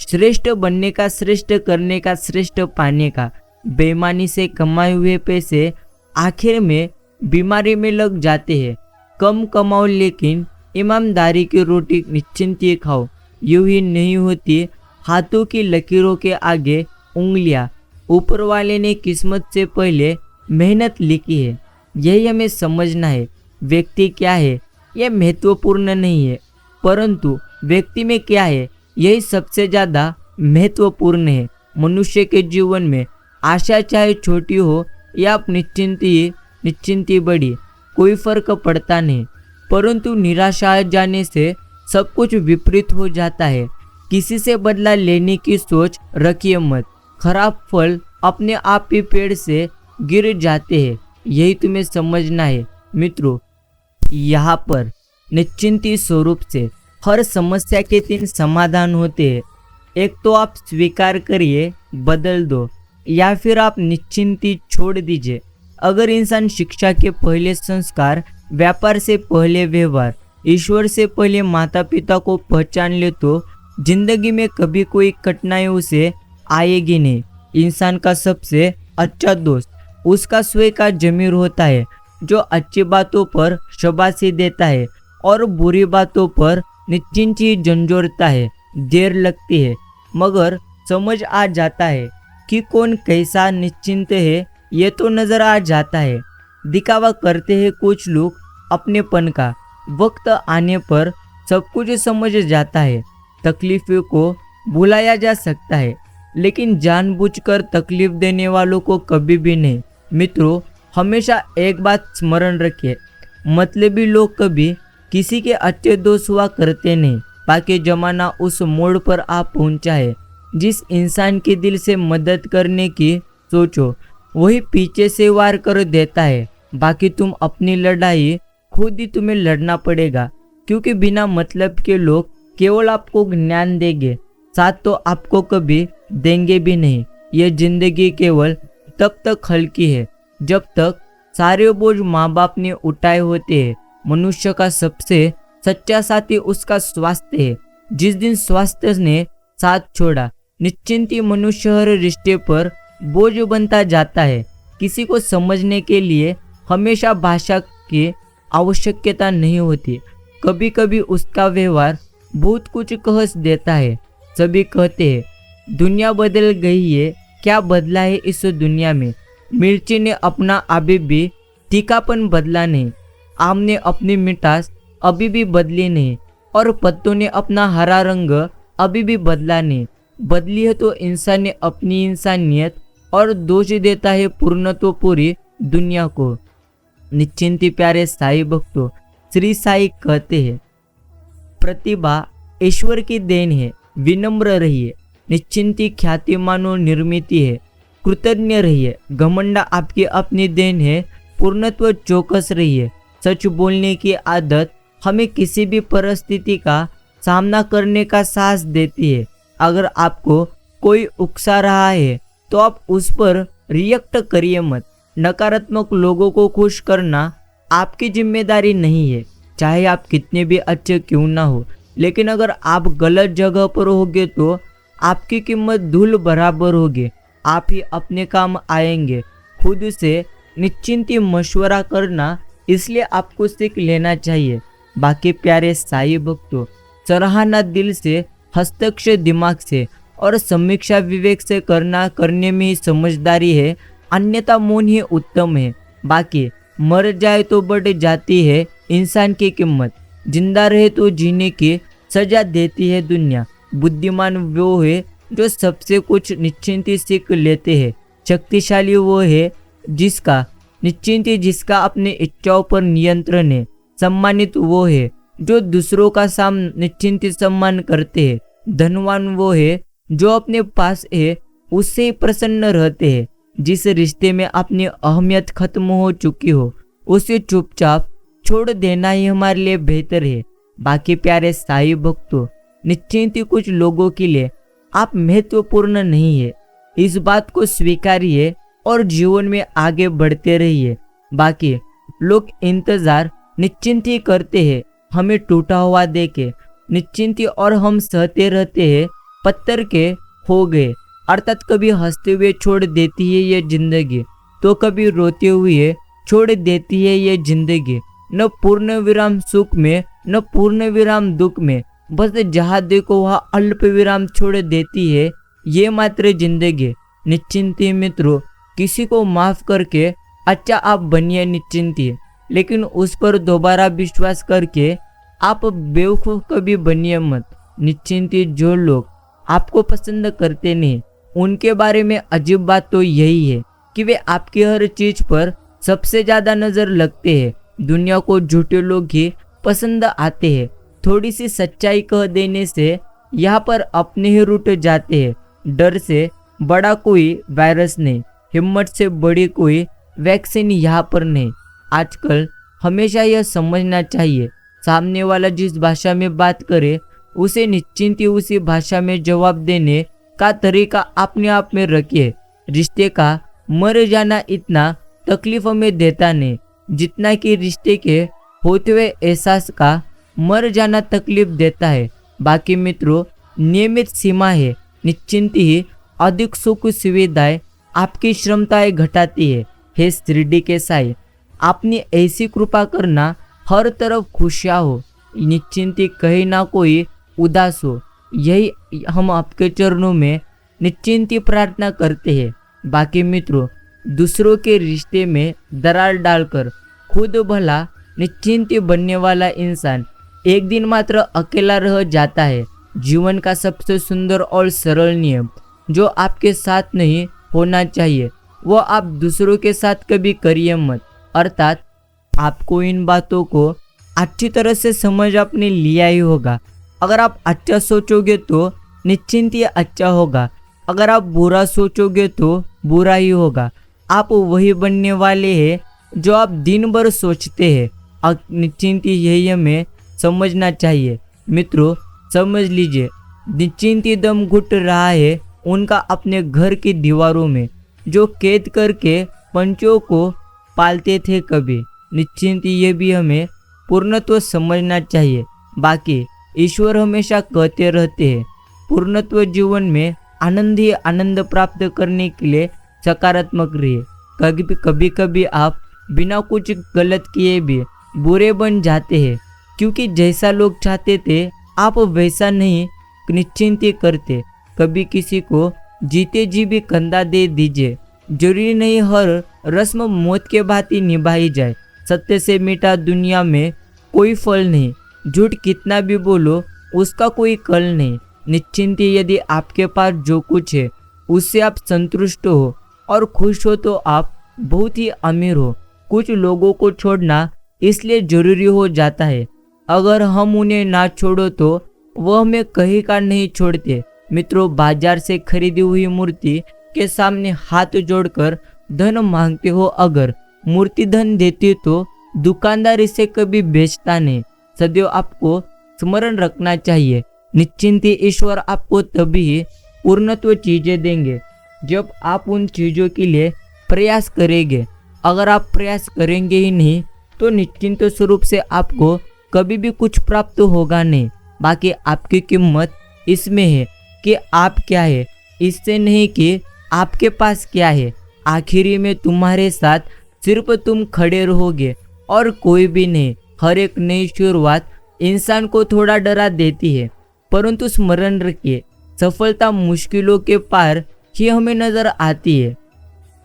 श्रेष्ठ बनने का, श्रेष्ठ करने का, श्रेष्ठ पाने का। बेईमानी से कमाए हुए पैसे आखिर में बीमारी में लग जाते हैं। कम कमाओ लेकिन ईमानदारी की रोटी निश्चिंती खाओ। यूं ही नहीं होती हाथों की लकीरों के आगे उंगलियां। ऊपर वाले ने किस्मत से पहले मेहनत लिखी है, यही हमें समझना है। व्यक्ति क्या है यह महत्वपूर्ण नहीं है, परंतु व्यक्ति में क्या है यही सबसे ज़्यादा महत्वपूर्ण है। मनुष्य के जीवन में आशा चाहे छोटी हो या निश्चिंती बड़ी, कोई फर्क पड़ता नहीं, परंतु निराशा आ जाने से सब कुछ विपरीत हो जाता है। किसी से बदला लेने की सोच रखिए मत। खराब फल अपने आप ही पेड़ से गिर जाते हैं, यही तुम्हें समझना है। मित्रों, यहाँ पर निश्चिंती स्वरूप से हर समस्या के 3 समाधान होते हैं। एक तो आप स्वीकार करिए, बदल दो, या फिर आप निश्चिंती छोड़ दीजिए। अगर इंसान शिक्षा के पहले संस्कार, व्यापार से पहले व्यवहार, ईश्वर से पहले माता पिता को पहचान ले तो जिंदगी में कभी कोई कठिनाई उसे आएगी नहीं। इंसान का सबसे अच्छा दोस्त उसका स्वयं का ज़मीर होता है, जो अच्छी बातों पर शाबाशी देता है और बुरी बातों पर निश्चिंती झंझोरता है। देर लगती है मगर समझ आ जाता है कि कौन कैसा निश्चिंत है, ये तो नजर आ जाता है। दिखावा करते हैं कुछ लोग अपनेपन का, वक्त आने पर सब कुछ समझ जाता है। तकलीफों को भुलाया जा सकता है, लेकिन जानबूझकर तकलीफ देने वालों को कभी भी नहीं। मित्रों, हमेशा एक बात स्मरण रखिए, मतलबी लोग कभी किसी के अच्छे दोस्त हुआ करते नहीं। बाकी जमाना उस मोड़ पर आ पहुंचा है, जिस इंसान के दिल से मदद करने की सोचो वही पीछे से वार कर देता है। बाकी तुम अपनी लड़ाई खुद ही तुम्हें लड़ना पड़ेगा, क्योंकि बिना मतलब के लोग केवल आपको ज्ञान देंगे, साथ तो आपको कभी देंगे भी नहीं। यह जिंदगी केवल तब तक हल्की है जब तक सारे बोझ माँ बाप ने उठाए होते हैं। मनुष्य का सबसे सच्चा साथी उसका स्वास्थ्य है। जिस दिन स्वास्थ्य ने साथ छोड़ा, निश्चिंती मनुष्य हर रिश्ते पर बोझ बनता जाता है। किसी को समझने के लिए हमेशा भाषा की आवश्यकता नहीं होती। कभी कभी उसका व्यवहार बहुत कुछ कह देता है। सभी कहते हैं दुनिया बदल गई है, क्या बदला है इस दुनिया में? मिर्ची ने अपना अभी भी तीखापन बदला नहीं, आम ने अपनी मिठास अभी भी बदली नहीं, और पत्तों ने अपना हरा रंग अभी भी बदला नहीं। बदली है तो इंसान ने अपनी इंसानियत, और दोष देता है पूर्ण तो पूरी दुनिया को। निश्चिंती प्यारे साईं भक्तों, श्री साईं कहते हैं, प्रतिभा ईश्वर की देन है, विनम्र रहिए। निश्चिंती ख्याति मानो निर्मिति है, कृतज्ञ रहिए। घमंडा आपकी अपनी देन है, पूर्णत्व चौकस रहिए। सच बोलने की आदत हमें किसी भी परिस्थिति का सामना करने का साहस देती है। अगर आपको कोई उकसा रहा है तो आप उस पर रिएक्ट करिए मत। नकारात्मक लोगों को खुश करना आपकी जिम्मेदारी नहीं है, चाहे आप कितने भी अच्छे क्यों ना हो। लेकिन अगर आप गलत जगह पर होगे तो आपकी कीमत धूल बराबर होगी। आप ही अपने काम आएंगे। खुद से निश्चिंती मशवरा करना इसलिए आपको सीख लेना चाहिए। बाकी प्यारे साईं भक्तों, सराहना दिल से, हस्तक्षेप दिमाग से और समीक्षा विवेक से करने में ही समझदारी है, अन्यथा मौन ही उत्तम है। बाकी मर जाए तो बढ़ जाती है इंसान की कीमत, जिंदा रहे तो जीने की सजा देती है दुनिया। बुद्धिमान वो है जो सबसे कुछ निश्चिंती सीख लेते हैं। शक्तिशाली वो है जिसका अपने इच्छाओं पर नियंत्रण है। सम्मानित वो है जो दूसरों का निश्चिंती सम्मान करते हैं। धनवान वो है जो अपने पास है उससे ही प्रसन्न रहते हैं। जिस रिश्ते में अपनी अहमियत खत्म हो चुकी हो उसे चुपचाप छोड़ देना ही हमारे लिए बेहतर है। बाकी प्यारे साईं भक्तों, निश्चिंत ही कुछ लोगों के लिए आप महत्वपूर्ण नहीं है, इस बात को स्वीकारिए और जीवन में आगे बढ़ते रहिए। बाकी लोग इंतजार निश्चिंत ही करते हैं हमें टूटा हुआ देके, निश्चिंत ही, और हम सहते रहते हैं पत्थर के हो गए। अर्थात कभी हंसते हुए छोड़ देती है ये जिंदगी, तो कभी रोते हुए छोड़ देती है ये जिंदगी। न पूर्ण विराम सुख में, न पूर्ण विराम दुख में, बस जहाँ देखो वहाँ अल्प विराम छोड़ देती है ये मात्र जिंदगी। निश्चिंती मित्रों, किसी को माफ करके अच्छा आप बनिए निश्चिंती, लेकिन उस पर दोबारा विश्वास करके आप बेवकूफ कभी बनिए मत। निश्चिंती, जो लोग आपको पसंद करते नहीं उनके बारे में अजीब बात तो यही है कि वे आपकी हर चीज पर सबसे ज्यादा नजर लगते हैं। दुनिया को झूठे लोग ही पसंद आते हैं। थोड़ी सी सच्चाई कह देने से यहाँ पर अपने ही रूठ जाते हैं। डर से बड़ा कोई वायरस नहीं, हिम्मत से बड़ी कोई वैक्सीन यहाँ पर नहीं। आजकल हमेशा यह समझना चाहिए, सामने वाला जिस भाषा में बात करे उसे निश्चिंत ही उसी भाषा में जवाब देने का तरीका अपने आप में रखिए। रिश्ते का मर जाना इतना तकलीफ हमें देता नहीं जितना कि रिश्ते के होते हुए एहसास का मर जाना तकलीफ देता है। बाकी मित्रों, नियमित सीमा है, निश्चिंत ही अधिक सुख सुविधाएं आपकी क्षमताएं घटाती है। हे शिरडी के साईं, आपने ऐसी कृपा करना हर तरफ खुशियाँ हो, निश्चिंत ही कहीं ना कोई उदास हो, यही हम आपके चरणों में निश्चिंत ही प्रार्थना करते हैं। बाकी मित्रों, दूसरों के रिश्ते में दरार डालकर खुद भला निश्चिंत ही बनने वाला इंसान एक दिन मात्र अकेला रह जाता है। जीवन का सबसे सुंदर और सरल नियम जो आपके साथ नहीं होना चाहिए वो आप दूसरों के साथ कभी करिए मत। अर्थात आपको इन बातों को अच्छी तरह से समझ आपने लिया ही होगा। अगर आप अच्छा सोचोगे तो निश्चिंत ही अच्छा होगा, अगर आप बुरा सोचोगे तो बुरा ही होगा। आप वही बनने वाले हैं जो आप दिन भर सोचते हैं। निश्चिंत ही यही हमें समझना चाहिए। मित्रों, समझ लीजिए, निश्चिंत ही दम घुट रहा है उनका अपने घर की दीवारों में जो कैद करके पंछियों को पालते थे कभी। निश्चिंत ही ये भी हमें पूर्णत्व समझना चाहिए। बाकी ईश्वर हमेशा कहते रहते हैं, पूर्णत्व जीवन में आनंद ही आनंद प्राप्त करने के लिए सकारात्मक रहिए। कभी कभी आप बिना कुछ गलत किए भी बुरे बन जाते हैं, क्योंकि जैसा लोग चाहते थे आप वैसा नहीं निश्चिंत ही करते। कभी किसी को जीते जी भी कंधा दे दीजिए, जरूरी नहीं हर रस्म मौत के बाद ही निभाई जाए। सत्य से मीठा दुनिया में कोई फल नहीं, झूठ कितना भी बोलो उसका कोई कल नहीं। निश्चिंत ही यदि आपके पास जो कुछ है उससे आप संतुष्ट हो और खुश हो तो आप बहुत ही अमीर हो। कुछ लोगों को छोड़ना इसलिए जरूरी हो जाता है, अगर हम उन्हें ना छोड़ो तो वह हमें कहीं का नहीं छोड़ते। मित्रों, बाजार से खरीदी हुई मूर्ति के सामने हाथ जोड़कर धन मांगते हो, अगर मूर्ति धन देती तो दुकानदार इसे कभी बेचता नहीं। सदैव आपको स्मरण रखना चाहिए, निश्चिंत ही ईश्वर आपको तभी पूर्णत्व चीजें देंगे जब आप उन चीजों के लिए प्रयास करेंगे। अगर आप प्रयास करेंगे ही नहीं तो निश्चिंत स्वरूप से आपको कभी भी कुछ प्राप्त होगा नहीं। बाकी आपकी कीमत इसमें है कि आप क्या है, इससे नहीं कि आपके पास क्या है। आखिरी में तुम्हारे साथ सिर्फ तुम खड़े रहोगे और कोई भी नहीं। हर एक नई शुरुआत इंसान को थोड़ा डरा देती है, परंतु स्मरण रखिए, सफलता मुश्किलों के पार ही हमें नजर आती है।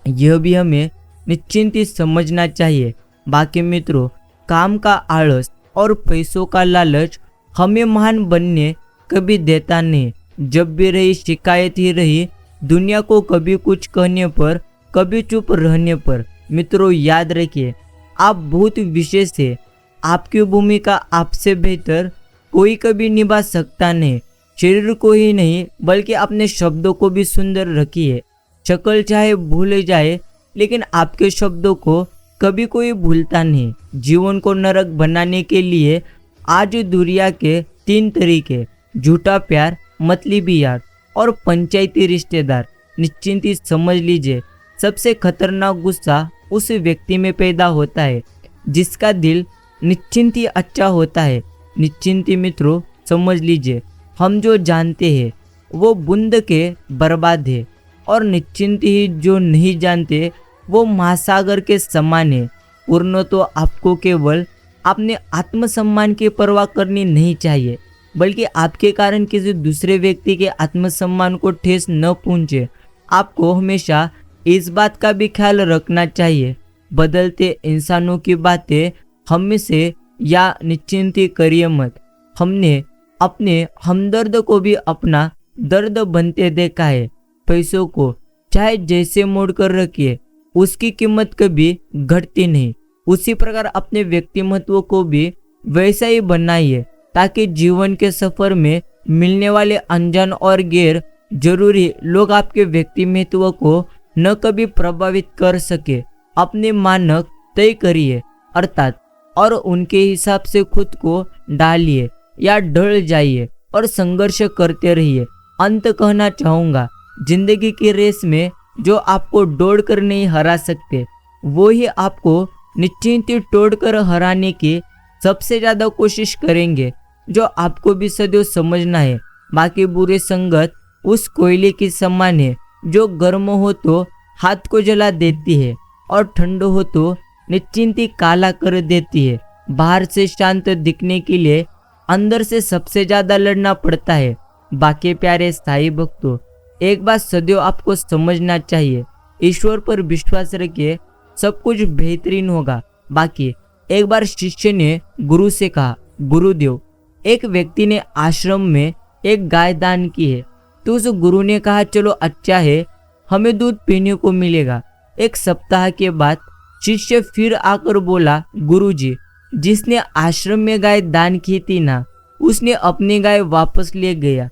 यह भी हमें निश्चिंत ही समझना चाहिए। बाकी मित्रों, काम का आलस और पैसों का लालच हमें महान बनने कभी देता नहीं। जब भी रही शिकायत ही रही दुनिया को, कभी कुछ कहने पर, कभी चुप रहने पर। मित्रों, याद रखिए, आप बहुत विशेष है। आपकी भूमिका आपसे बेहतर कोई कभी निभा सकता नहीं। शरीर को ही नहीं बल्कि अपने शब्दों को भी सुंदर रखिए। शक्ल चाहे भूल जाए, लेकिन आपके शब्दों को कभी कोई भूलता नहीं। जीवन को नरक बनाने के लिए आज दुनिया के 3 तरीके, झूठा प्यार, मतलबी यार और पंचायती रिश्तेदार, निश्चिंत ही समझ लीजिए। सबसे खतरनाक गुस्सा उस व्यक्ति में पैदा होता है जिसका दिल निश्चिंत ही अच्छा होता है। निश्चिंत ही मित्रों समझ लीजिए, हम जो जानते हैं वो बूंद के बर्बाद है, और निश्चिंत ही जो नहीं जानते वो महासागर के समान है। पूर्ण तो आपको केवल अपने आत्मसम्मान की परवाह करनी नहीं चाहिए, बल्कि आपके कारण किसी दूसरे व्यक्ति के आत्मसम्मान को ठेस न पहुंचे। आपको हमेशा इस बात का भी ख्याल रखना चाहिए, बदलते इंसानों की बातें हम से या निश्चिंत ही करिए मत। हमने अपने हमदर्द को भी अपना दर्द बनते देखा है। पैसों को चाहे जैसे मोड़ कर रखिए, उसकी कीमत कभी घटती नहीं। उसी प्रकार अपने व्यक्तिमत्व को भी वैसा ही बनाइए, ताकि जीवन के सफर में मिलने वाले अनजान और गैर जरूरी लोग आपके व्यक्तिमत्व को न कभी प्रभावित कर सके। अपने मानक तय करिए अर्थात, और उनके हिसाब से खुद को डालिए या ढल जाइए और संघर्ष करते रहिए। अंत कहना चाहूँगा, जिंदगी की रेस में जो आपको दौड़ कर नहीं हरा सकते, वो ही आपको निश्चिंत तोड़ कर हराने की सबसे ज़्यादा कोशिश करेंगे। जो आपको भी सदैव समझना है, बाकी बुरे संगत उस कोयले की समान है जो गर्म हो तो हाथ को जला देती है और ठंड हो तो निश्चिंत ही काला कर देती है। बाहर से शांत दिखने के लिए अंदर से सबसे ज़्यादा लड़ना पड़ता है। बाकी प्यारे साईं भक्तों, एक बात सदैव आपको समझना चाहिए, ईश्वर पर विश्वास रखिए, सब कुछ बेहतरीन होगा। बाकी एक बार शिष्य ने गुरु से कहा, गुरुदेव, एक व्यक्ति ने आश्रम में एक गाय दान की है। तो उस गुरु ने कहा, चलो अच्छा है, हमें दूध पीने को मिलेगा। एक सप्ताह के बाद शिष्य फिर आकर बोला, गुरुजी, जिसने आश्रम में गाय दान की थी ना, उसने अपनी गाय वापस ले गया।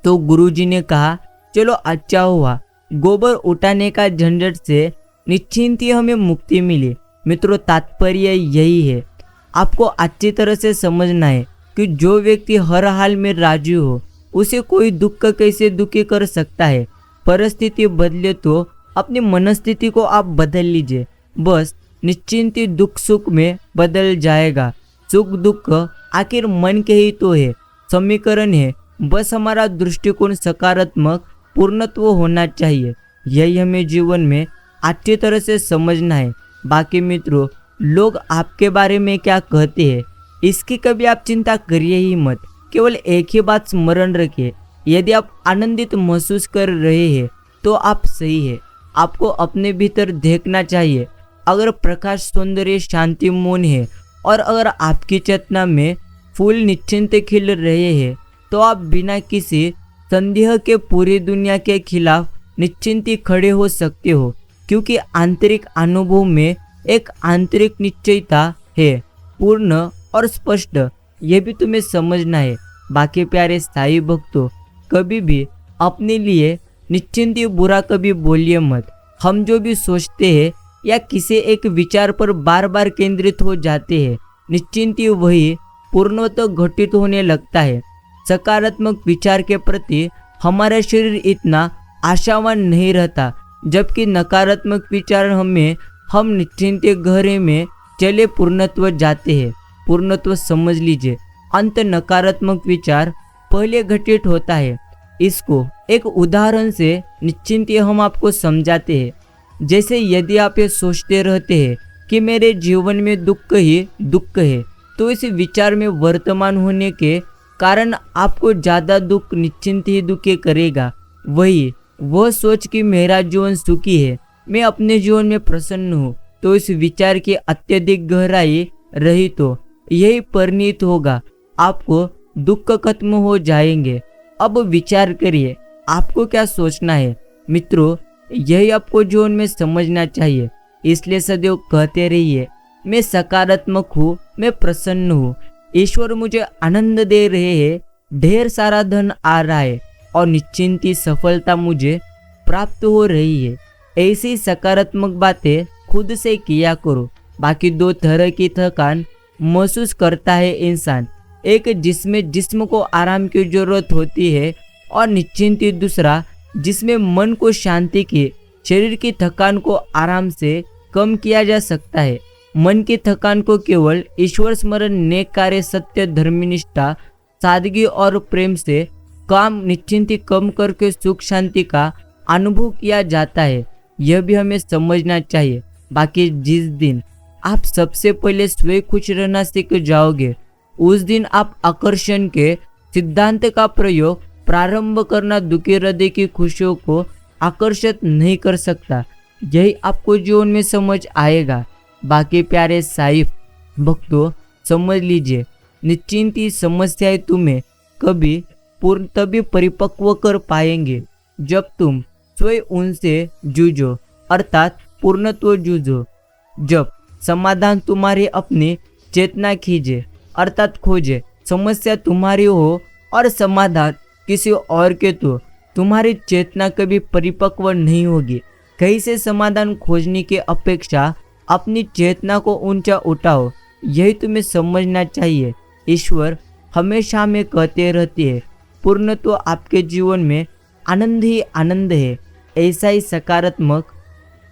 तो गुरुजी ने कहा, चलो अच्छा हुआ, गोबर उठाने का झंझट से निश्चिंत ही हमें मुक्ति मिली। मित्रों, तात्पर्य यही है, आपको अच्छी तरह से समझना है कि जो व्यक्ति हर हाल में राजी हो, उसे कोई दुख कैसे दुखी कर सकता है। परिस्थिति बदले तो अपनी मनस्थिति को आप बदल लीजिए, बस निश्चिंत ही दुख सुख में बदल जाएगा। सुख दुख आखिर मन के ही तो है, समीकरण है, बस हमारा दृष्टिकोण सकारात्मक पूर्णत्व होना चाहिए। यही हमें जीवन में अच्छी तरह से समझना है। बाकी मित्रों, लोग आपके बारे में क्या कहते हैं, इसकी कभी आप चिंता करिए ही मत। केवल एक ही बात स्मरण रखिए, यदि आप आनंदित महसूस कर रहे हैं तो आप सही है। आपको अपने भीतर देखना चाहिए। अगर प्रकाश, सौंदर्य, शांति, मौन है, और अगर आपकी चेतना में फूल निश्चिंत खिल रहे हैं, तो आप बिना किसी संदेह के पूरी दुनिया के खिलाफ निश्चिंत ही खड़े हो सकते हो, क्योंकि आंतरिक अनुभव में एक आंतरिक निश्चयता है, पूर्ण और स्पष्ट। यह भी तुम्हें समझना है। बाकी प्यारे साईं भक्तों, कभी भी अपने लिए निश्चिंत ही बुरा कभी बोलिए मत। हम जो भी सोचते हैं या किसी एक विचार पर बार बार केंद्रित हो जाते हैं, निश्चिंत ही वही पूर्णतः घटित होने लगता है। सकारात्मक विचार के प्रति हमारा शरीर इतना आशावान नहीं रहता, जबकि नकारात्मक विचार हम निश्चिंत गहरे में चले पूर्णत्व जाते हैं। पूर्णत्व समझ लीजिए, अंत नकारात्मक विचार पहले घटित होता है। इसको एक उदाहरण से निश्चिंत हम आपको समझाते हैं। जैसे यदि आप ये सोचते रहते हैं कि मेरे जीवन में दुख ही दुख है, तो इस विचार में वर्तमान होने के कारण आपको ज़्यादा दुख निश्चिंत ही दुखी करेगा। वह सोच कि मेरा जीवन सुखी है, मैं अपने जीवन में प्रसन्न हूँ, तो इस विचार की अत्यधिक गहराई रही तो यही परिणित होगा, आपको दुख खत्म हो जाएंगे। अब विचार करिए, आपको क्या सोचना है। मित्रों, यही आपको जीवन में समझना चाहिए। इसलिए सदैव कहते रहिए, मैं सकारात्मक हूँ, मैं प्रसन्न हूँ, ईश्वर मुझे आनंद दे रहे हैं, ढेर सारा धन आ रहा है और निश्चिंत ही सफलता मुझे प्राप्त हो रही है। ऐसी सकारात्मक बातें खुद से किया करो। बाकी दो तरह की थकान महसूस करता है इंसान, एक जिसमें जिस्म को आराम की जरूरत होती है और निश्चिंत दूसरा जिसमें मन को शांति की। शरीर की थकान को आराम से कम किया जा सकता है। मन की थकान को केवल ईश्वर स्मरण, नेक कार्य, सत्य, धर्मनिष्ठा, सादगी और प्रेम से काम निश्चिंती कम करके सुख शांति का अनुभव किया जाता है। यह भी हमें समझना चाहिए। बाकी जिस दिन आप सबसे पहले स्वयं खुश रहना सीख जाओगे, उस दिन आप आकर्षण के सिद्धांत का प्रयोग प्रारंभ करना दुखी हृदय की खुशियों को आकर्षित नहीं कर सकता। यही आपको जीवन में समझ आएगा। बाकी प्यारे साईं भक्तों, समझ लीजिए, निश्चिंती समस्याएं तुम्हें तभी परिपक्व कर पाएंगे जब तुम स्वयं उनसे जूझो, अर्थात पूर्णत्व जूझो। जब समाधान तुम्हारी अपनी चेतना खींचे, अर्थात खोजे। समस्या तुम्हारी हो और समाधान किसी और के, तो तुम्हारी चेतना कभी परिपक्व नहीं होगी। कहीं से समाधान खोजने की अपेक्षा अपनी चेतना को ऊंचा उठाओ, यही तुम्हें समझना चाहिए। ईश्वर हमेशा हमें कहते रहती है, पूर्णत्व आपके जीवन में आनंद ही आनंद है। ऐसा ही सकारात्मक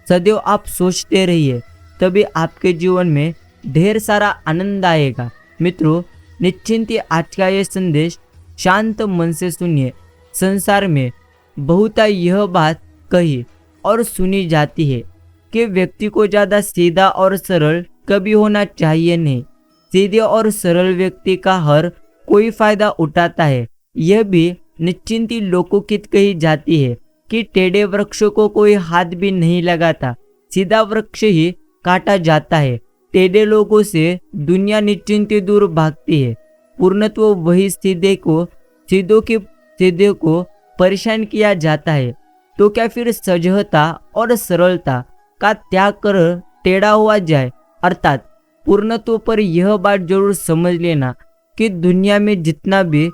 सदैव आप सोचते रहिए, तभी आपके जीवन में ढेर सारा आनंद आएगा। मित्रों, निश्चिंती आज का ये संदेश शांत मन से सुनिए। संसार में बहुत यह बात कही और सुनी जाती है कि व्यक्ति को ज़्यादा सीधा और सरल कभी होना चाहिए नहीं। सीधे और सरल व्यक्ति का हर कोई फायदा उठाता है। यह भी निश्चिंती लोकोकित कही जाती है कि टेढ़े वृक्षों को कोई हाथ भी नहीं लगाता, सीधा वृक्ष ही काटा जाता है। टेढ़े लोगों से दुनिया निश्चिंती दूर भागती है। पूर्णत्व वही सीधे को परेशान किया जाता है। तो क्या फिर सहजता और सरलता का त्याग कर टेढ़ा हुआ जाए? अर्थात पूर्णत्व पर यह बात जरूर समझ लेना कि दुनिया में जितना भी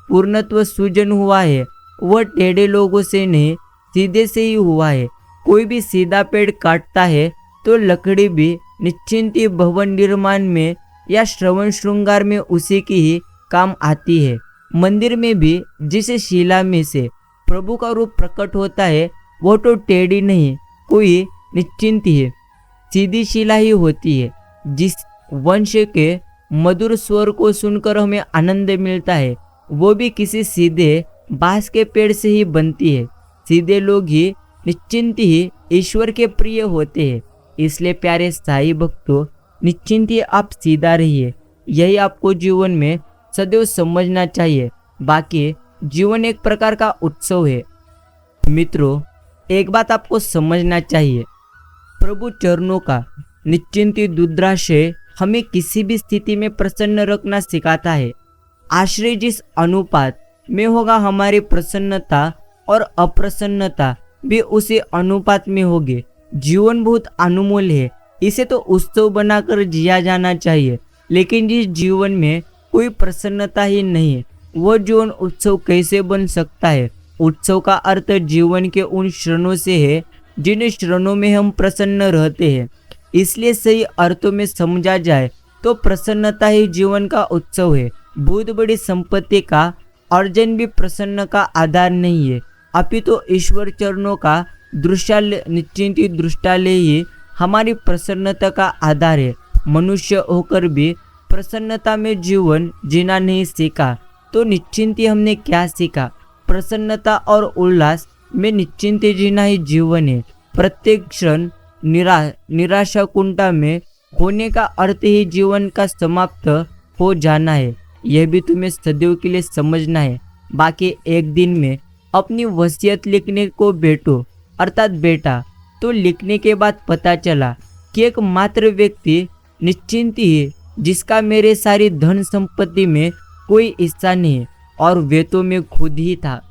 पूर्णत्व सृजन हुआ है वह टेढ़े लोगों से नहीं, सीधे से ही हुआ है। कोई भी सीधा पेड़ काटता है तो लकड़ी भी निश्चिंती भवन निर्माण में या श्रवण श्रृंगार में उसी की ही काम आती है। मंदिर में भी जिस शिला में से प्रभु का रूप प्रकट होता है वो तो टेढ़ी नहीं, कोई निश्चिंती है, सीधी शिला ही होती है। जिस वंश के मधुर स्वर को सुनकर हमें आनंद मिलता है वो भी किसी सीधे बांस के पेड़ से ही बनती है। सीधे लोग ही निश्चिंत ही ईश्वर के प्रिय होते हैं। इसलिए प्यारे साईं भक्तों, निश्चिंत आप सीधा रहिए, यही आपको जीवन में सदैव समझना चाहिए। बाकी जीवन एक प्रकार का उत्सव है। मित्रों, एक बात आपको समझना चाहिए, प्रभु चरणों का निश्चिंती दुर्दशाय हमें किसी भी स्थिति में प्रसन्न रखना सिखाता है। आश्रय जिस अनुपात में होगा, हमारी प्रसन्नता और अप्रसन्नता भी उसी अनुपात में होगी। जीवन बहुत अनमोल है, इसे तो उत्सव बनाकर जिया जाना चाहिए। लेकिन जिस जीवन में कोई प्रसन्नता ही नहीं, वह जीवन उत्सव कैसे बन सकता है? उत्सव का अर्थ जीवन के उन क्षणों से है जिन क्षणों में हम प्रसन्न रहते हैं। इसलिए सही अर्थों में समझा जाए तो प्रसन्नता ही जीवन का उत्सव है। बहुत बड़ी संपत्ति का अर्जन भी प्रसन्न का आधार नहीं है, अपितु तो ईश्वर चरणों का निश्चिंती दृष्टालय ही हमारी प्रसन्नता का आधार है। मनुष्य होकर भी प्रसन्नता में जीवन जीना नहीं सीखा तो निश्चिंती हमने क्या सीखा? प्रसन्नता और उल्लास में निश्चिंती जीना ही जीवन है। प्रत्येक क्षण निराशा कुंठा में होने का अर्थ ही जीवन का समाप्त हो जाना है। यह भी तुम्हें सदैव के लिए समझना है। बाकी एक दिन में अपनी वसीयत लिखने को बैठा तो लिखने के बाद पता चला कि एकमात्र व्यक्ति निश्चिंत ही जिसका मेरे सारी धन संपत्ति में कोई हिस्सा नहीं, और वे तो मैं खुद ही था।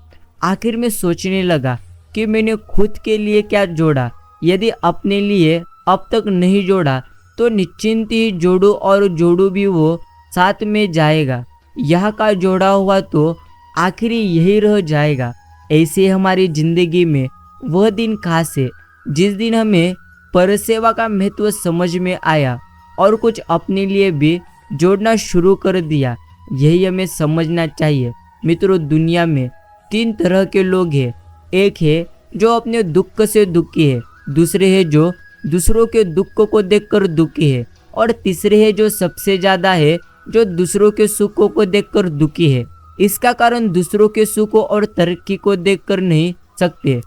आखिर में सोचने लगा कि मैंने खुद के लिए क्या जोड़ा। यदि अपने लिए अब तक नहीं जोड़ा तो निश्चिंत ही जोड़ू, और जोड़ू भी वो साथ में जाएगा। यहाँ का जोड़ा हुआ तो आखिरी यही रह जाएगा। ऐसे हमारी जिंदगी में वह दिन खास है जिस दिन हमें परसेवा का महत्व समझ में आया और कुछ अपने लिए भी जोड़ना शुरू कर दिया। यही हमें समझना चाहिए। मित्रों, दुनिया में 3 तरह के लोग हैं। एक है जो अपने दुख से दुखी है, दूसरे है जो दूसरों के दुख को देखकर दुखी है, और तीसरे है जो सबसे ज़्यादा है जो दूसरों के सुखों को देखकर दुखी है। इसका कारण दूसरों के सुखों और तरक्की को देखकर नहीं सकते,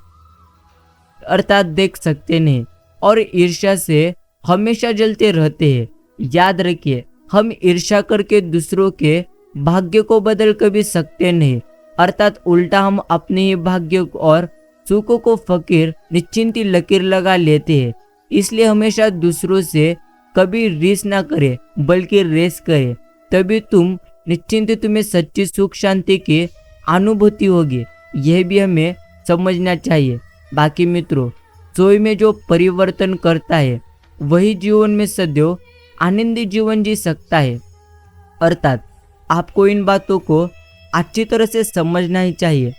अर्थात देख सकते नहीं, और ईर्ष्या से हमेशा जलते रहते हैं। याद रखिए, हम ईर्ष्या करके दूसरों के भाग्य को बदल कभी सकते नहीं, अर्थात उल्टा हम अपने ही भाग्य और सुखों को फकीर निश्चिंती लकीर लगा लेते हैं। इसलिए हमेशा दूसरों से कभी रीस ना करे बल्कि रेस करे, तभी तुम निश्चिंत तुम्हें सच्ची सुख शांति की अनुभूति होगी। यह भी हमें समझना चाहिए। बाकी मित्रों, स्वयं में जो परिवर्तन करता है वही जीवन में सदैव आनंदी जीवन जी सकता है। अर्थात आपको इन बातों को अच्छी तरह से समझना ही चाहिए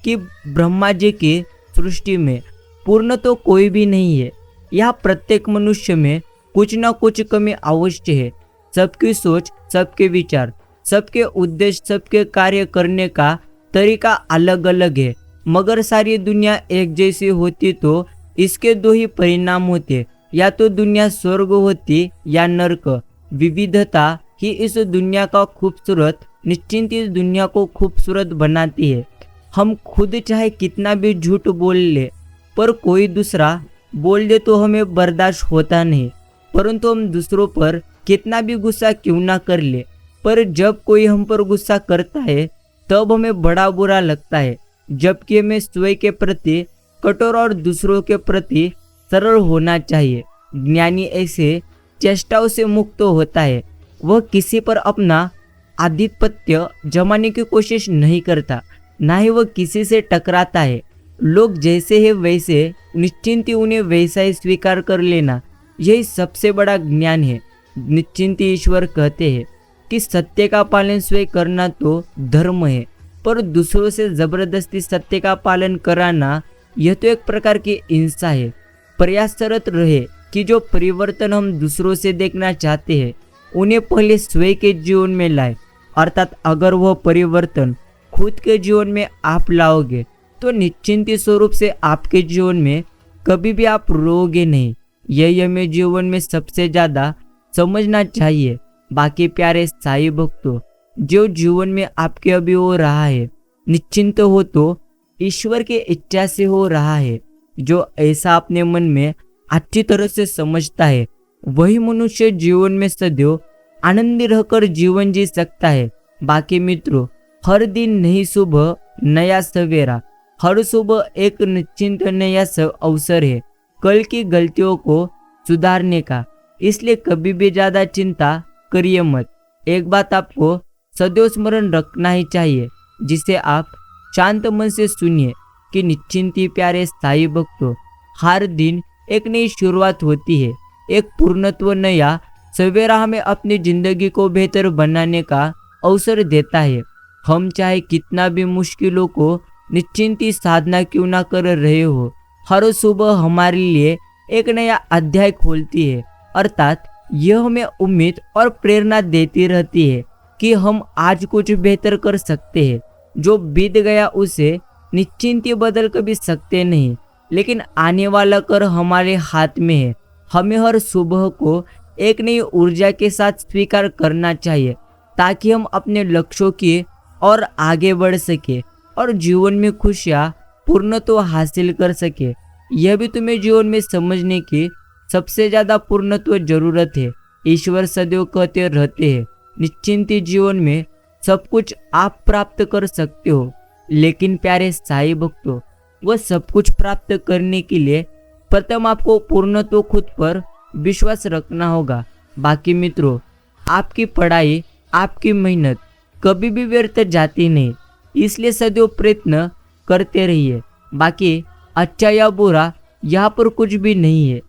कि ब्रह्मा जी की सृष्टि में पूर्ण तो कोई भी नहीं है। यहाँ प्रत्येक मनुष्य में कुछ न कुछ कमी अवश्य है। सबकी सोच, सबके विचार, सबके उद्देश्य, सबके कार्य करने का तरीका अलग अलग है, मगर सारी दुनिया एक जैसी होती तो इसके 2 ही परिणाम होते, या तो दुनिया स्वर्ग होती या नरक। विविधता ही इस दुनिया का खूबसूरत, निश्चिंत इस दुनिया को खूबसूरत बनाती है। हम खुद चाहे कितना भी झूठ बोल ले, पर कोई दूसरा बोल दे तो हमें बर्दाश्त होता नहीं, परंतु हम दूसरों पर कितना भी गुस्सा क्यों ना कर ले, पर जब कोई हम पर गुस्सा करता है तब हमें बड़ा बुरा लगता है, जबकि हमें स्वयं के प्रति कठोर और दूसरों के प्रति सरल होना चाहिए। ज्ञानी ऐसे चेष्टाओं से मुक्त होता है। वह किसी पर अपना आधिपत्य जमाने की कोशिश नहीं करता, ना ही वह किसी से टकराता है। लोग जैसे हैं वैसे निश्चिंती उन्हें वैसा ही स्वीकार कर लेना, यही सबसे बड़ा ज्ञान है। निश्चिंती ईश्वर कहते हैं कि सत्य का पालन स्वयं करना तो धर्म है, पर दूसरों से जबरदस्ती सत्य का पालन कराना यह तो एक प्रकार की हिंसा है। प्रयासरत रहे कि जो परिवर्तन हम दूसरों से देखना चाहते हैं उन्हें पहले स्वयं के जीवन में लाए, अर्थात अगर वह परिवर्तन खुद के जीवन में आप लाओगे तो निश्चिंत स्वरूप से आपके जीवन में कभी भी आप रोओगे नहीं। यही हमें जीवन में सबसे ज़्यादा समझना चाहिए। बाकी प्यारे साईं भक्तों, जो जीवन में आपके अभी हो रहा है, निश्चिंत हो तो ईश्वर की इच्छा से हो रहा है। जो ऐसा अपने मन में अच्छी तरह से समझता है वही मनुष्य जीवन में सदैव आनंदी रहकर जीवन जी सकता है। बाकी मित्रों, हर दिन नई सुबह नया सवेरा, हर सुबह एक निश्चिंत नया अवसर है कल की गलतियों को सुधारने का। इसलिए कभी भी ज़्यादा चिंता करिए मत। एक बात आपको सदैव स्मरण रखना ही चाहिए, जिसे आप शांत मन से सुनिए कि निश्चिंती प्यारे साईं भक्तों, हर दिन एक नई शुरुआत होती है, एक पूर्णत्व नया सवेरा हमें अपनी जिंदगी को बेहतर बनाने का अवसर देता है। हम चाहे कितना भी मुश्किलों को निश्चिंती साधना क्यों ना कर रहे हो, हर सुबह हमारे लिए एक नया अध्याय खोलती है, अर्थात यह हमें उम्मीद और प्रेरणा देती रहती है कि हम आज कुछ बेहतर कर सकते हैं। जो बीत गया उसे निश्चिंती बदल कभी सकते नहीं, लेकिन आने वाला कर हमारे हाथ में है। हमें हर सुबह को एक नई ऊर्जा के साथ स्वीकार करना चाहिए ताकि हम अपने लक्ष्यों की और आगे बढ़ सके और जीवन में खुशियाँ पूर्णत्व हासिल कर सके। यह भी तुम्हें जीवन में समझने की सबसे ज़्यादा पूर्णत्व जरूरत है। ईश्वर सदैव कहते रहते हैं, निश्चिंती जीवन में सब कुछ आप प्राप्त कर सकते हो। लेकिन प्यारे साईं भक्तों, वह सब कुछ प्राप्त करने के लिए प्रथम आपको पूर्णत्व खुद पर विश्वास रखना होगा। बाकी मित्रों, आपकी पढ़ाई, आपकी मेहनत कभी भी व्यर्थ जाती नहीं, इसलिए सदैव प्रयत्न करते रहिए। बाकी अच्छा या बुरा यहाँ पर कुछ भी नहीं है,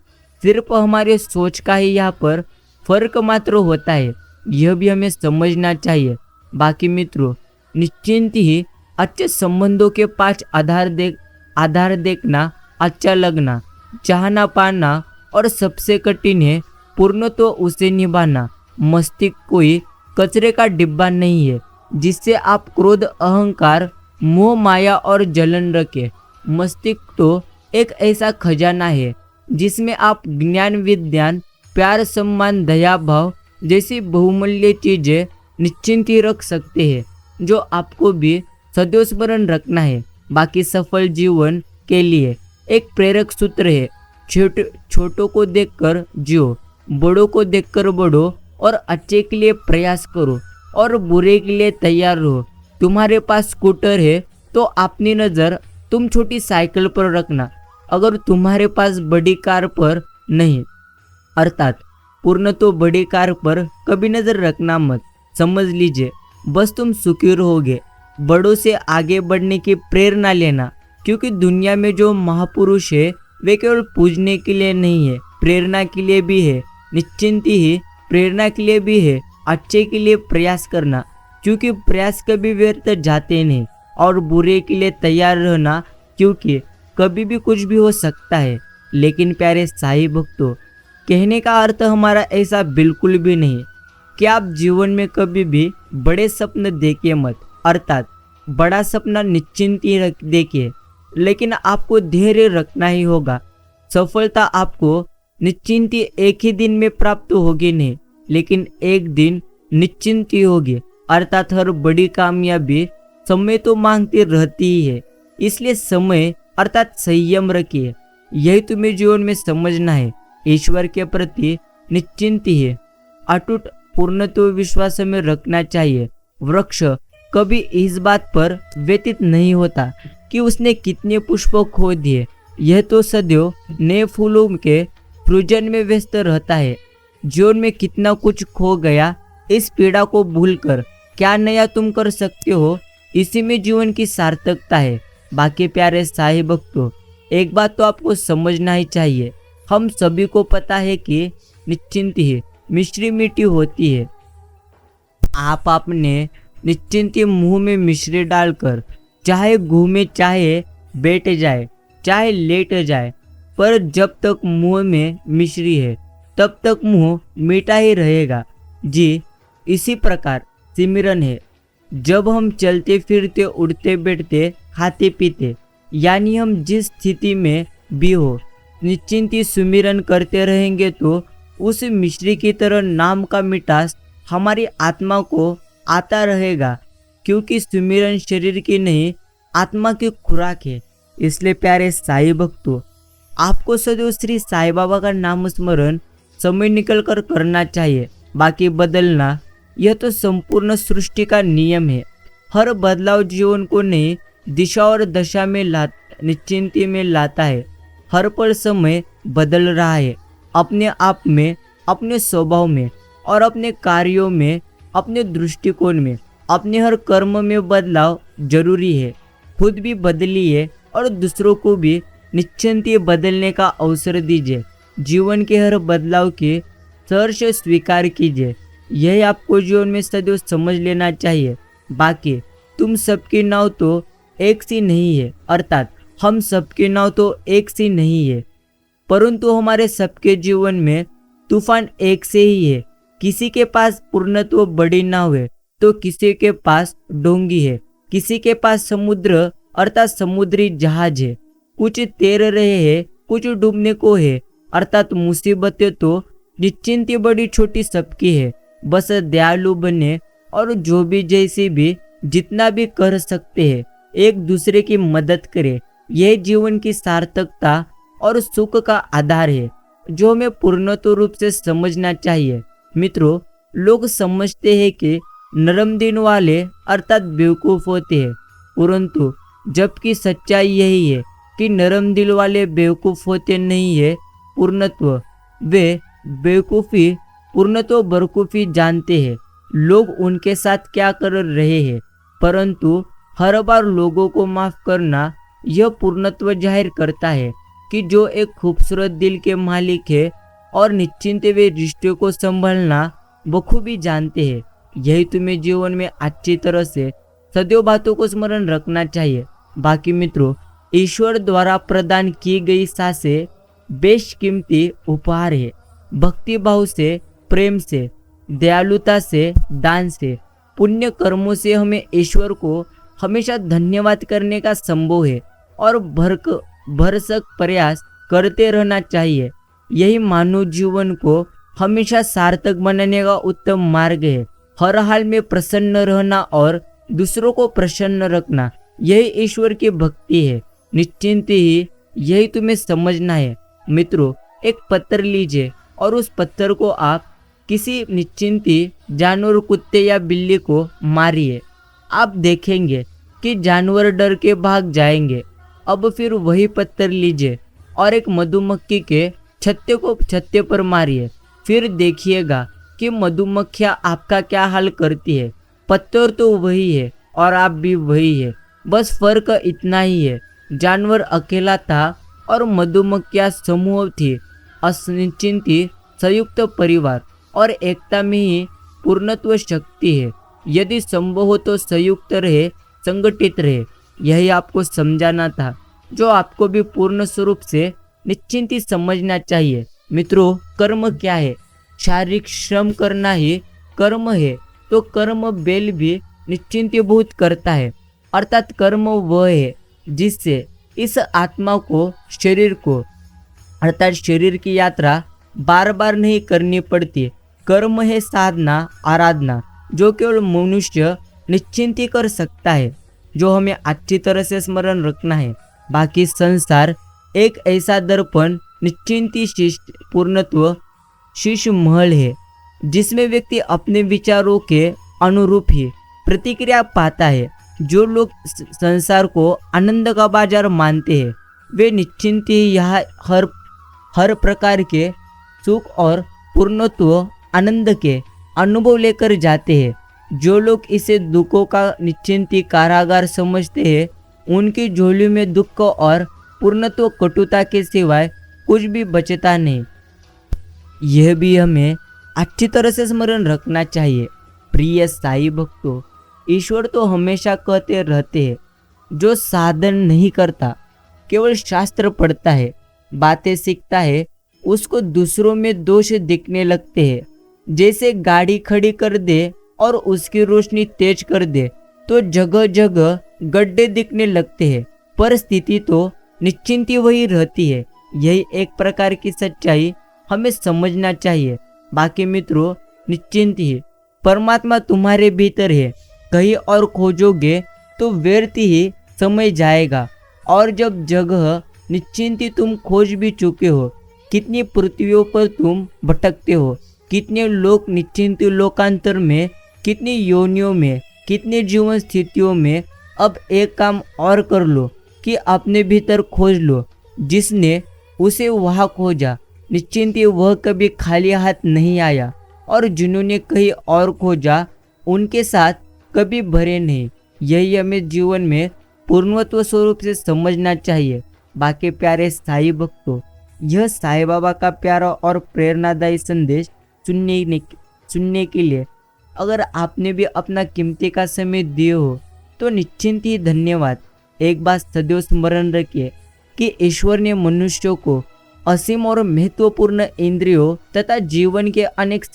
सिर्फ हमारे सोच का ही यहाँ पर फर्क मात्र होता है। यह भी हमें समझना चाहिए। बाकी मित्रों, निश्चिंत ही अच्छे संबंधों के 5 आधार देखना अच्छा लगना, चाहना पाना और सबसे कठिन है पूर्णत्व उसे निभाना। मस्तिष्क कोई कचरे का डिब्बा नहीं है जिससे आप क्रोध, अहंकार, मोह, माया और जलन रखें। मस्तिष्क तो एक ऐसा खजाना है जिसमें आप ज्ञान, विज्ञान, प्यार, सम्मान, दया भाव जैसी बहुमूल्य चीजें निश्चिंत ही रख सकते हैं, जो आपको भी सदैव स्मरण रखना है। बाकी सफल जीवन के लिए एक प्रेरक सूत्र है, छोटों को देखकर जियो, बड़ों को देखकर बढ़ो और अच्छे के लिए प्रयास करो और बुरे के लिए तैयार रहो। तुम्हारे पास स्कूटर है तो अपनी नज़र तुम छोटी साइकिल पर रखना, अगर तुम्हारे पास बड़ी कार पर नहीं, अर्थात पूर्ण तो बड़ी कार पर कभी नज़र रखना मत। समझ लीजिए, बस तुम सुखी रहोगे। बड़ों से आगे बढ़ने की प्रेरणा लेना, क्योंकि दुनिया में जो महापुरुष है वे केवल पूजने के लिए नहीं है, प्रेरणा के लिए भी है। निश्चिंत ही प्रेरणा के लिए भी है, अच्छे के लिए प्रयास करना, क्योंकि प्रयास कभी व्यर्थ जाते नहीं, और बुरे के लिए तैयार रहना, क्योंकि कभी भी कुछ भी हो सकता है। लेकिन प्यारे साईं भक्तों, कहने का अर्थ हमारा ऐसा बिल्कुल भी नहीं कि आप जीवन में कभी भी बड़े सपने देखिए मत, अर्थात बड़ा सपना निश्चिंत ही देखिए, लेकिन आपको धैर्य रखना ही होगा। सफलता आपको निश्चिंत ही एक ही दिन में प्राप्त होगी नहीं, लेकिन एक दिन निश्चिंत ही होगी। अर्थात हर बड़ी कामयाबी समय तो मांगती रहती ही है, इसलिए समय अर्थात संयम रखिए। यही तुम्हें जीवन में समझना है। ईश्वर के प्रति निश्चिंत ही है, अटूट पूर्णत्व विश्वास में रखना चाहिए। वृक्ष कभी इस बात पर व्यतीत नहीं होता कि उसने कितने पुष्प खो दिए, यह तो सदैव नए फूलों के सृजन में व्यस्त रहता है। जीवन में कितना कुछ खो गया, इस पीड़ा को भूलकर क्या नया तुम कर सकते हो, इसी में जीवन की सार्थकता है। बाकी प्यारे साईं भक्तों, एक बात तो आपको समझना ही चाहिए, हम सभी को पता है कि निश्चिंत ही मिश्री मीठी होती है। आप अपने निश्चिंत ही मुंह में मिश्री डालकर चाहे घूमे, चाहे बैठ जाए, चाहे लेट जाए, पर जब तक मुंह में मिश्री है तब तक मुंह मीठा ही रहेगा। जी, इसी प्रकार सिमरन है। जब हम चलते फिरते, उठते बैठते, खाते पीते, यानी हम जिस स्थिति में भी हो, निश्चिंत ही सुमिरन करते रहेंगे तो उस मिश्री की तरह नाम का मिठास हमारी आत्मा को आता रहेगा, क्योंकि सुमिरन शरीर की नहीं आत्मा की खुराक है। इसलिए प्यारे साईं भक्तों, आपको सदैव श्री साईं बाबा का नाम स्मरण समय निकल कर करना चाहिए। बाकी बदलना यह तो संपूर्ण सृष्टि का नियम है। हर बदलाव जीवन को नई दिशा और दशा में निश्चिंती में लाता है। हर पल समय बदल रहा है, अपने आप में, अपने स्वभाव में और अपने कार्यों में, अपने दृष्टिकोण में, अपने हर कर्म में बदलाव जरूरी है। खुद भी बदलिए और दूसरों को भी निश्चिंत बदलने का अवसर दीजिए। जीवन के हर बदलाव के सहर्ष स्वीकार कीजिए। यह आपको जीवन में सदैव समझ लेना चाहिए। बाकी तुम सबकी नाव तो एक सी नहीं है, अर्थात हम सबकी नाव तो एक सी नहीं है, परंतु हमारे सबके जीवन में तूफान एक से ही है। किसी के पास पूर्णत्व बड़ी नाव है तो किसी के पास डोंगी है, किसी के पास समुद्र अर्थात समुद्री जहाज है। कुछ तैर रहे हैं, कुछ डूबने को है, अर्थात मुसीबतें तो निश्चिंत बड़ी छोटी सबकी है। बस दयालु बने और जो भी जैसे भी जितना भी कर सकते हैं एक दूसरे की मदद करें। यह जीवन की सार्थकता और सुख का आधार है, जो हमें पूर्णत्व रूप से समझना चाहिए। मित्रों, लोग समझते हैं कि नरम दिन वाले अर्थात बेवकूफ होते हैं, परंतु जबकि सच्चाई यही है कि नरम दिल वाले बेवकूफ होते नहीं है। पूर्णत्व वे बेवकूफ़ी पूर्णत्व बेवकूफ़ी जानते हैं लोग उनके साथ क्या कर रहे हैं, परंतु हर बार लोगों को माफ़ करना यह पूर्णत्व जाहिर करता है कि जो एक खूबसूरत दिल के मालिक है और निश्चिंत वे रिश्ते को संभालना बखूबी जानते हैं। यही तुम्हें जीवन में अच्छी तरह से सदैव बातों को स्मरण रखना चाहिए। बाकी मित्रों, ईश्वर द्वारा प्रदान की गई सांसें बेशकीमती उपहार है। भक्ति भाव से, प्रेम से, दयालुता से, दान से, पुण्य कर्मों से हमें ईश्वर को हमेशा धन्यवाद करने का संभव है और भरसक प्रयास करते रहना चाहिए। यही मानव जीवन को हमेशा सार्थक बनाने का उत्तम मार्ग है। हर हाल में प्रसन्न रहना और दूसरों को प्रसन्न रखना, यही ईश्वर की भक्ति है। निश्चिंत ही यही तुम्हें समझना है। मित्रों, एक पत्थर लीजिए और उस पत्थर को आप किसी निश्चिंती जानवर, कुत्ते या बिल्ली को मारिए। आप देखेंगे कि जानवर डर के भाग जाएंगे। अब फिर वही पत्थर लीजिए और एक मधुमक्खी के छत्ते पर मारिए। फिर देखिएगा कि मधुमक्खियाँ आपका क्या हाल करती है। पत्थर तो वही है और आप भी वही है, बस फर्क इतना ही है। जानवर अकेला था और मधुमक्खियाँ समूह थी। अनिश्चिंती संयुक्त परिवार और एकता में ही पूर्णत्व शक्ति है। यदि संभव हो तो संयुक्त रहे, संगठित रहे। यही आपको समझाना था, जो आपको भी पूर्ण स्वरूप से निश्चिंती समझना चाहिए। मित्रों, कर्म क्या है? शारीरिक श्रम करना ही कर्म है। तो कर्म बेल भी निश्चिंती बहुत करता है। अर्थात कर्म वह है जिससे इस आत्मा को, शरीर को, अर्थात शरीर की यात्रा बार बार नहीं करनी पड़ती। कर्म है साधना, आराधना, जो केवल मनुष्य निश्चिंती कर सकता है, जो हमें अच्छी तरह से स्मरण रखना है। बाकी संसार एक ऐसा दर्पण, निश्चिंती शिष्ट पूर्णत्व शीश महल है, जिसमें व्यक्ति अपने विचारों के अनुरूप ही प्रतिक्रिया पाता है। जो लोग संसार को आनंद का बाजार मानते हैं, वे निश्चिंती यहाँ हर प्रकार के सुख और पूर्णत्व, आनंद के अनुभव लेकर जाते हैं। जो लोग इसे दुखों का निश्चिंती कारागार समझते हैं, उनकी झोली में दुख और पूर्णत्व, कटुता के सिवाय कुछ भी बचता नहीं। यह भी हमें अच्छी तरह से स्मरण रखना चाहिए। प्रिय साई भक्तों, ईश्वर तो हमेशा कहते रहते हैं, जो साधन नहीं करता, केवल शास्त्र पढ़ता है, बातें सीखता है, उसको दूसरों में दोष दिखने लगते हैं। जैसे गाड़ी खड़ी कर दे और उसकी रोशनी तेज कर दे तो जगह जगह गड्ढे दिखने लगते हैं, पर स्थिति तो निश्चिंती वही रहती है। यही एक प्रकार की सच्चाई हमें समझना चाहिए। बाकी मित्रों, निश्चिंत ही परमात्मा तुम्हारे भीतर है। कहीं और खोजोगे तो व्यर्थ ही समय जाएगा। और जब जगह निश्चिंती तुम खोज भी चुके हो, कितनी पृथ्वियों पर तुम भटकते हो, कितने लोग निश्चिंत लोकांतर में, कितनी योनियों में, कितने जीवन स्थितियों में। अब एक काम और कर लो कि अपने भीतर खोज लो। जिसने उसे वहाँ खोजा, निश्चिंती वह कभी खाली हाथ नहीं आया, और जिन्होंने कहीं और खोजा, उनके साथ कभी भरे नहीं। यही हमें जीवन में पूर्णत्व स्वरूप से समझना चाहिए। बाकी प्यारे साई भक्तों, यह साई बाबा का प्यारा और प्रेरणादायी संदेश सुनने के लिए अगर आपने भी अपना कीमती का समय दिए हो तो निश्चिंत ही धन्यवाद। एक बात सदैव स्मरण रखिए कि ईश्वर ने मनुष्यों को असीम और महत्वपूर्ण इंद्रियों तथा जीवन के अनेक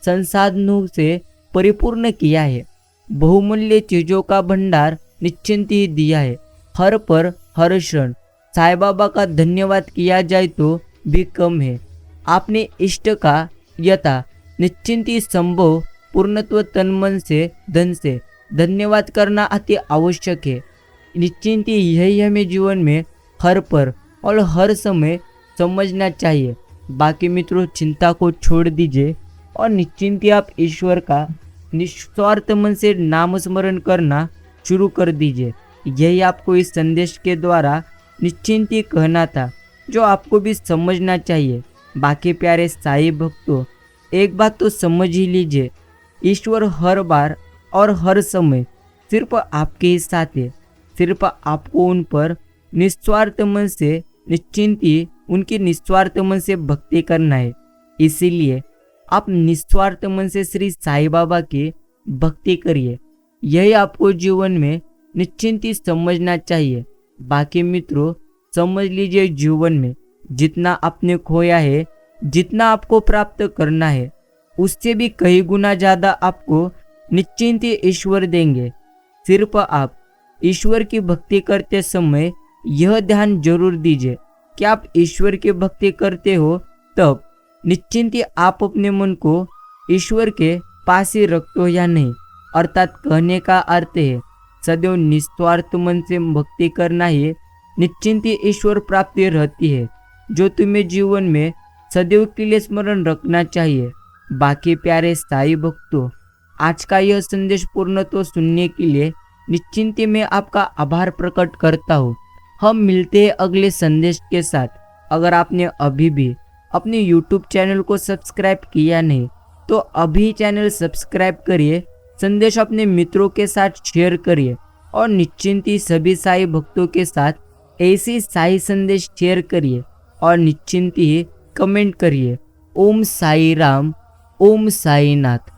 संसाधनों से परिपूर्ण किया है। बहुमूल्य चीजों का भंडार निश्चिंत ही दिया है। हर पर हर क्षण साई बाबा का धन्यवाद किया जाए तो भी कम है। आपने इष्ट का यथा निश्चिंती संभव पूर्णत्व तन मन से, धन से धन्यवाद करना अति आवश्यक है। निश्चिंती यही हमें जीवन में हर पर और हर समय समझना चाहिए। बाकी मित्रों, चिंता को छोड़ दीजिए और निश्चिंती आप ईश्वर का निस्वार्थ मन से नाम स्मरण करना शुरू कर दीजिए। यही आपको इस संदेश के द्वारा निश्चिंती कहना था, जो आपको भी समझना चाहिए। बाकी प्यारे साई भक्तों, एक बात तो समझ ही लीजिए, ईश्वर हर बार और हर समय सिर्फ आपके ही साथ है। सिर्फ आपको उन पर निस्वार्थ मन से निश्चिंती, उनकी निस्वार्थ मन से भक्ति करना है। इसीलिए आप निस्वार्थ मन से श्री साई बाबा की भक्ति करिए। यही आपको जीवन में निश्चिंत ही समझना चाहिए। बाकी मित्रों, समझ लीजिए जीवन में जितना आपने खोया है, जितना आपको प्राप्त करना है, उससे भी कई गुना ज़्यादा आपको निश्चिंत ही ईश्वर देंगे। सिर्फ आप ईश्वर की भक्ति करते समय यह ध्यान जरूर दीजिए कि आप ईश्वर की भक्ति करते हो, तब निश्चिंत ही आप अपने मन को ईश्वर के पास ही रखते हो या नहीं। अर्थात कहने का अर्थ है सदैव निस्वार्थ मन से भक्ति करना ही निश्चिंत ही ईश्वर प्राप्ति रहती है, जो तुम्हें जीवन में सदैव के लिए स्मरण रखना चाहिए। बाकी प्यारे साईं भक्तों, आज का यह संदेश पूर्ण तो सुनने के लिए निश्चिंत ही मैं आपका आभार प्रकट करता हूँ। हम मिलते हैं अगले संदेश के साथ। अगर आपने अभी भी अपने YouTube चैनल को सब्सक्राइब किया नहीं तो अभी चैनल सब्सक्राइब करिए, संदेश अपने मित्रों के साथ शेयर करिए और निश्चिंत ही सभी साई भक्तों के साथ ऐसे साई संदेश शेयर करिए और निश्चिंत ही कमेंट करिए। ओम साई राम, ओम साई नाथ।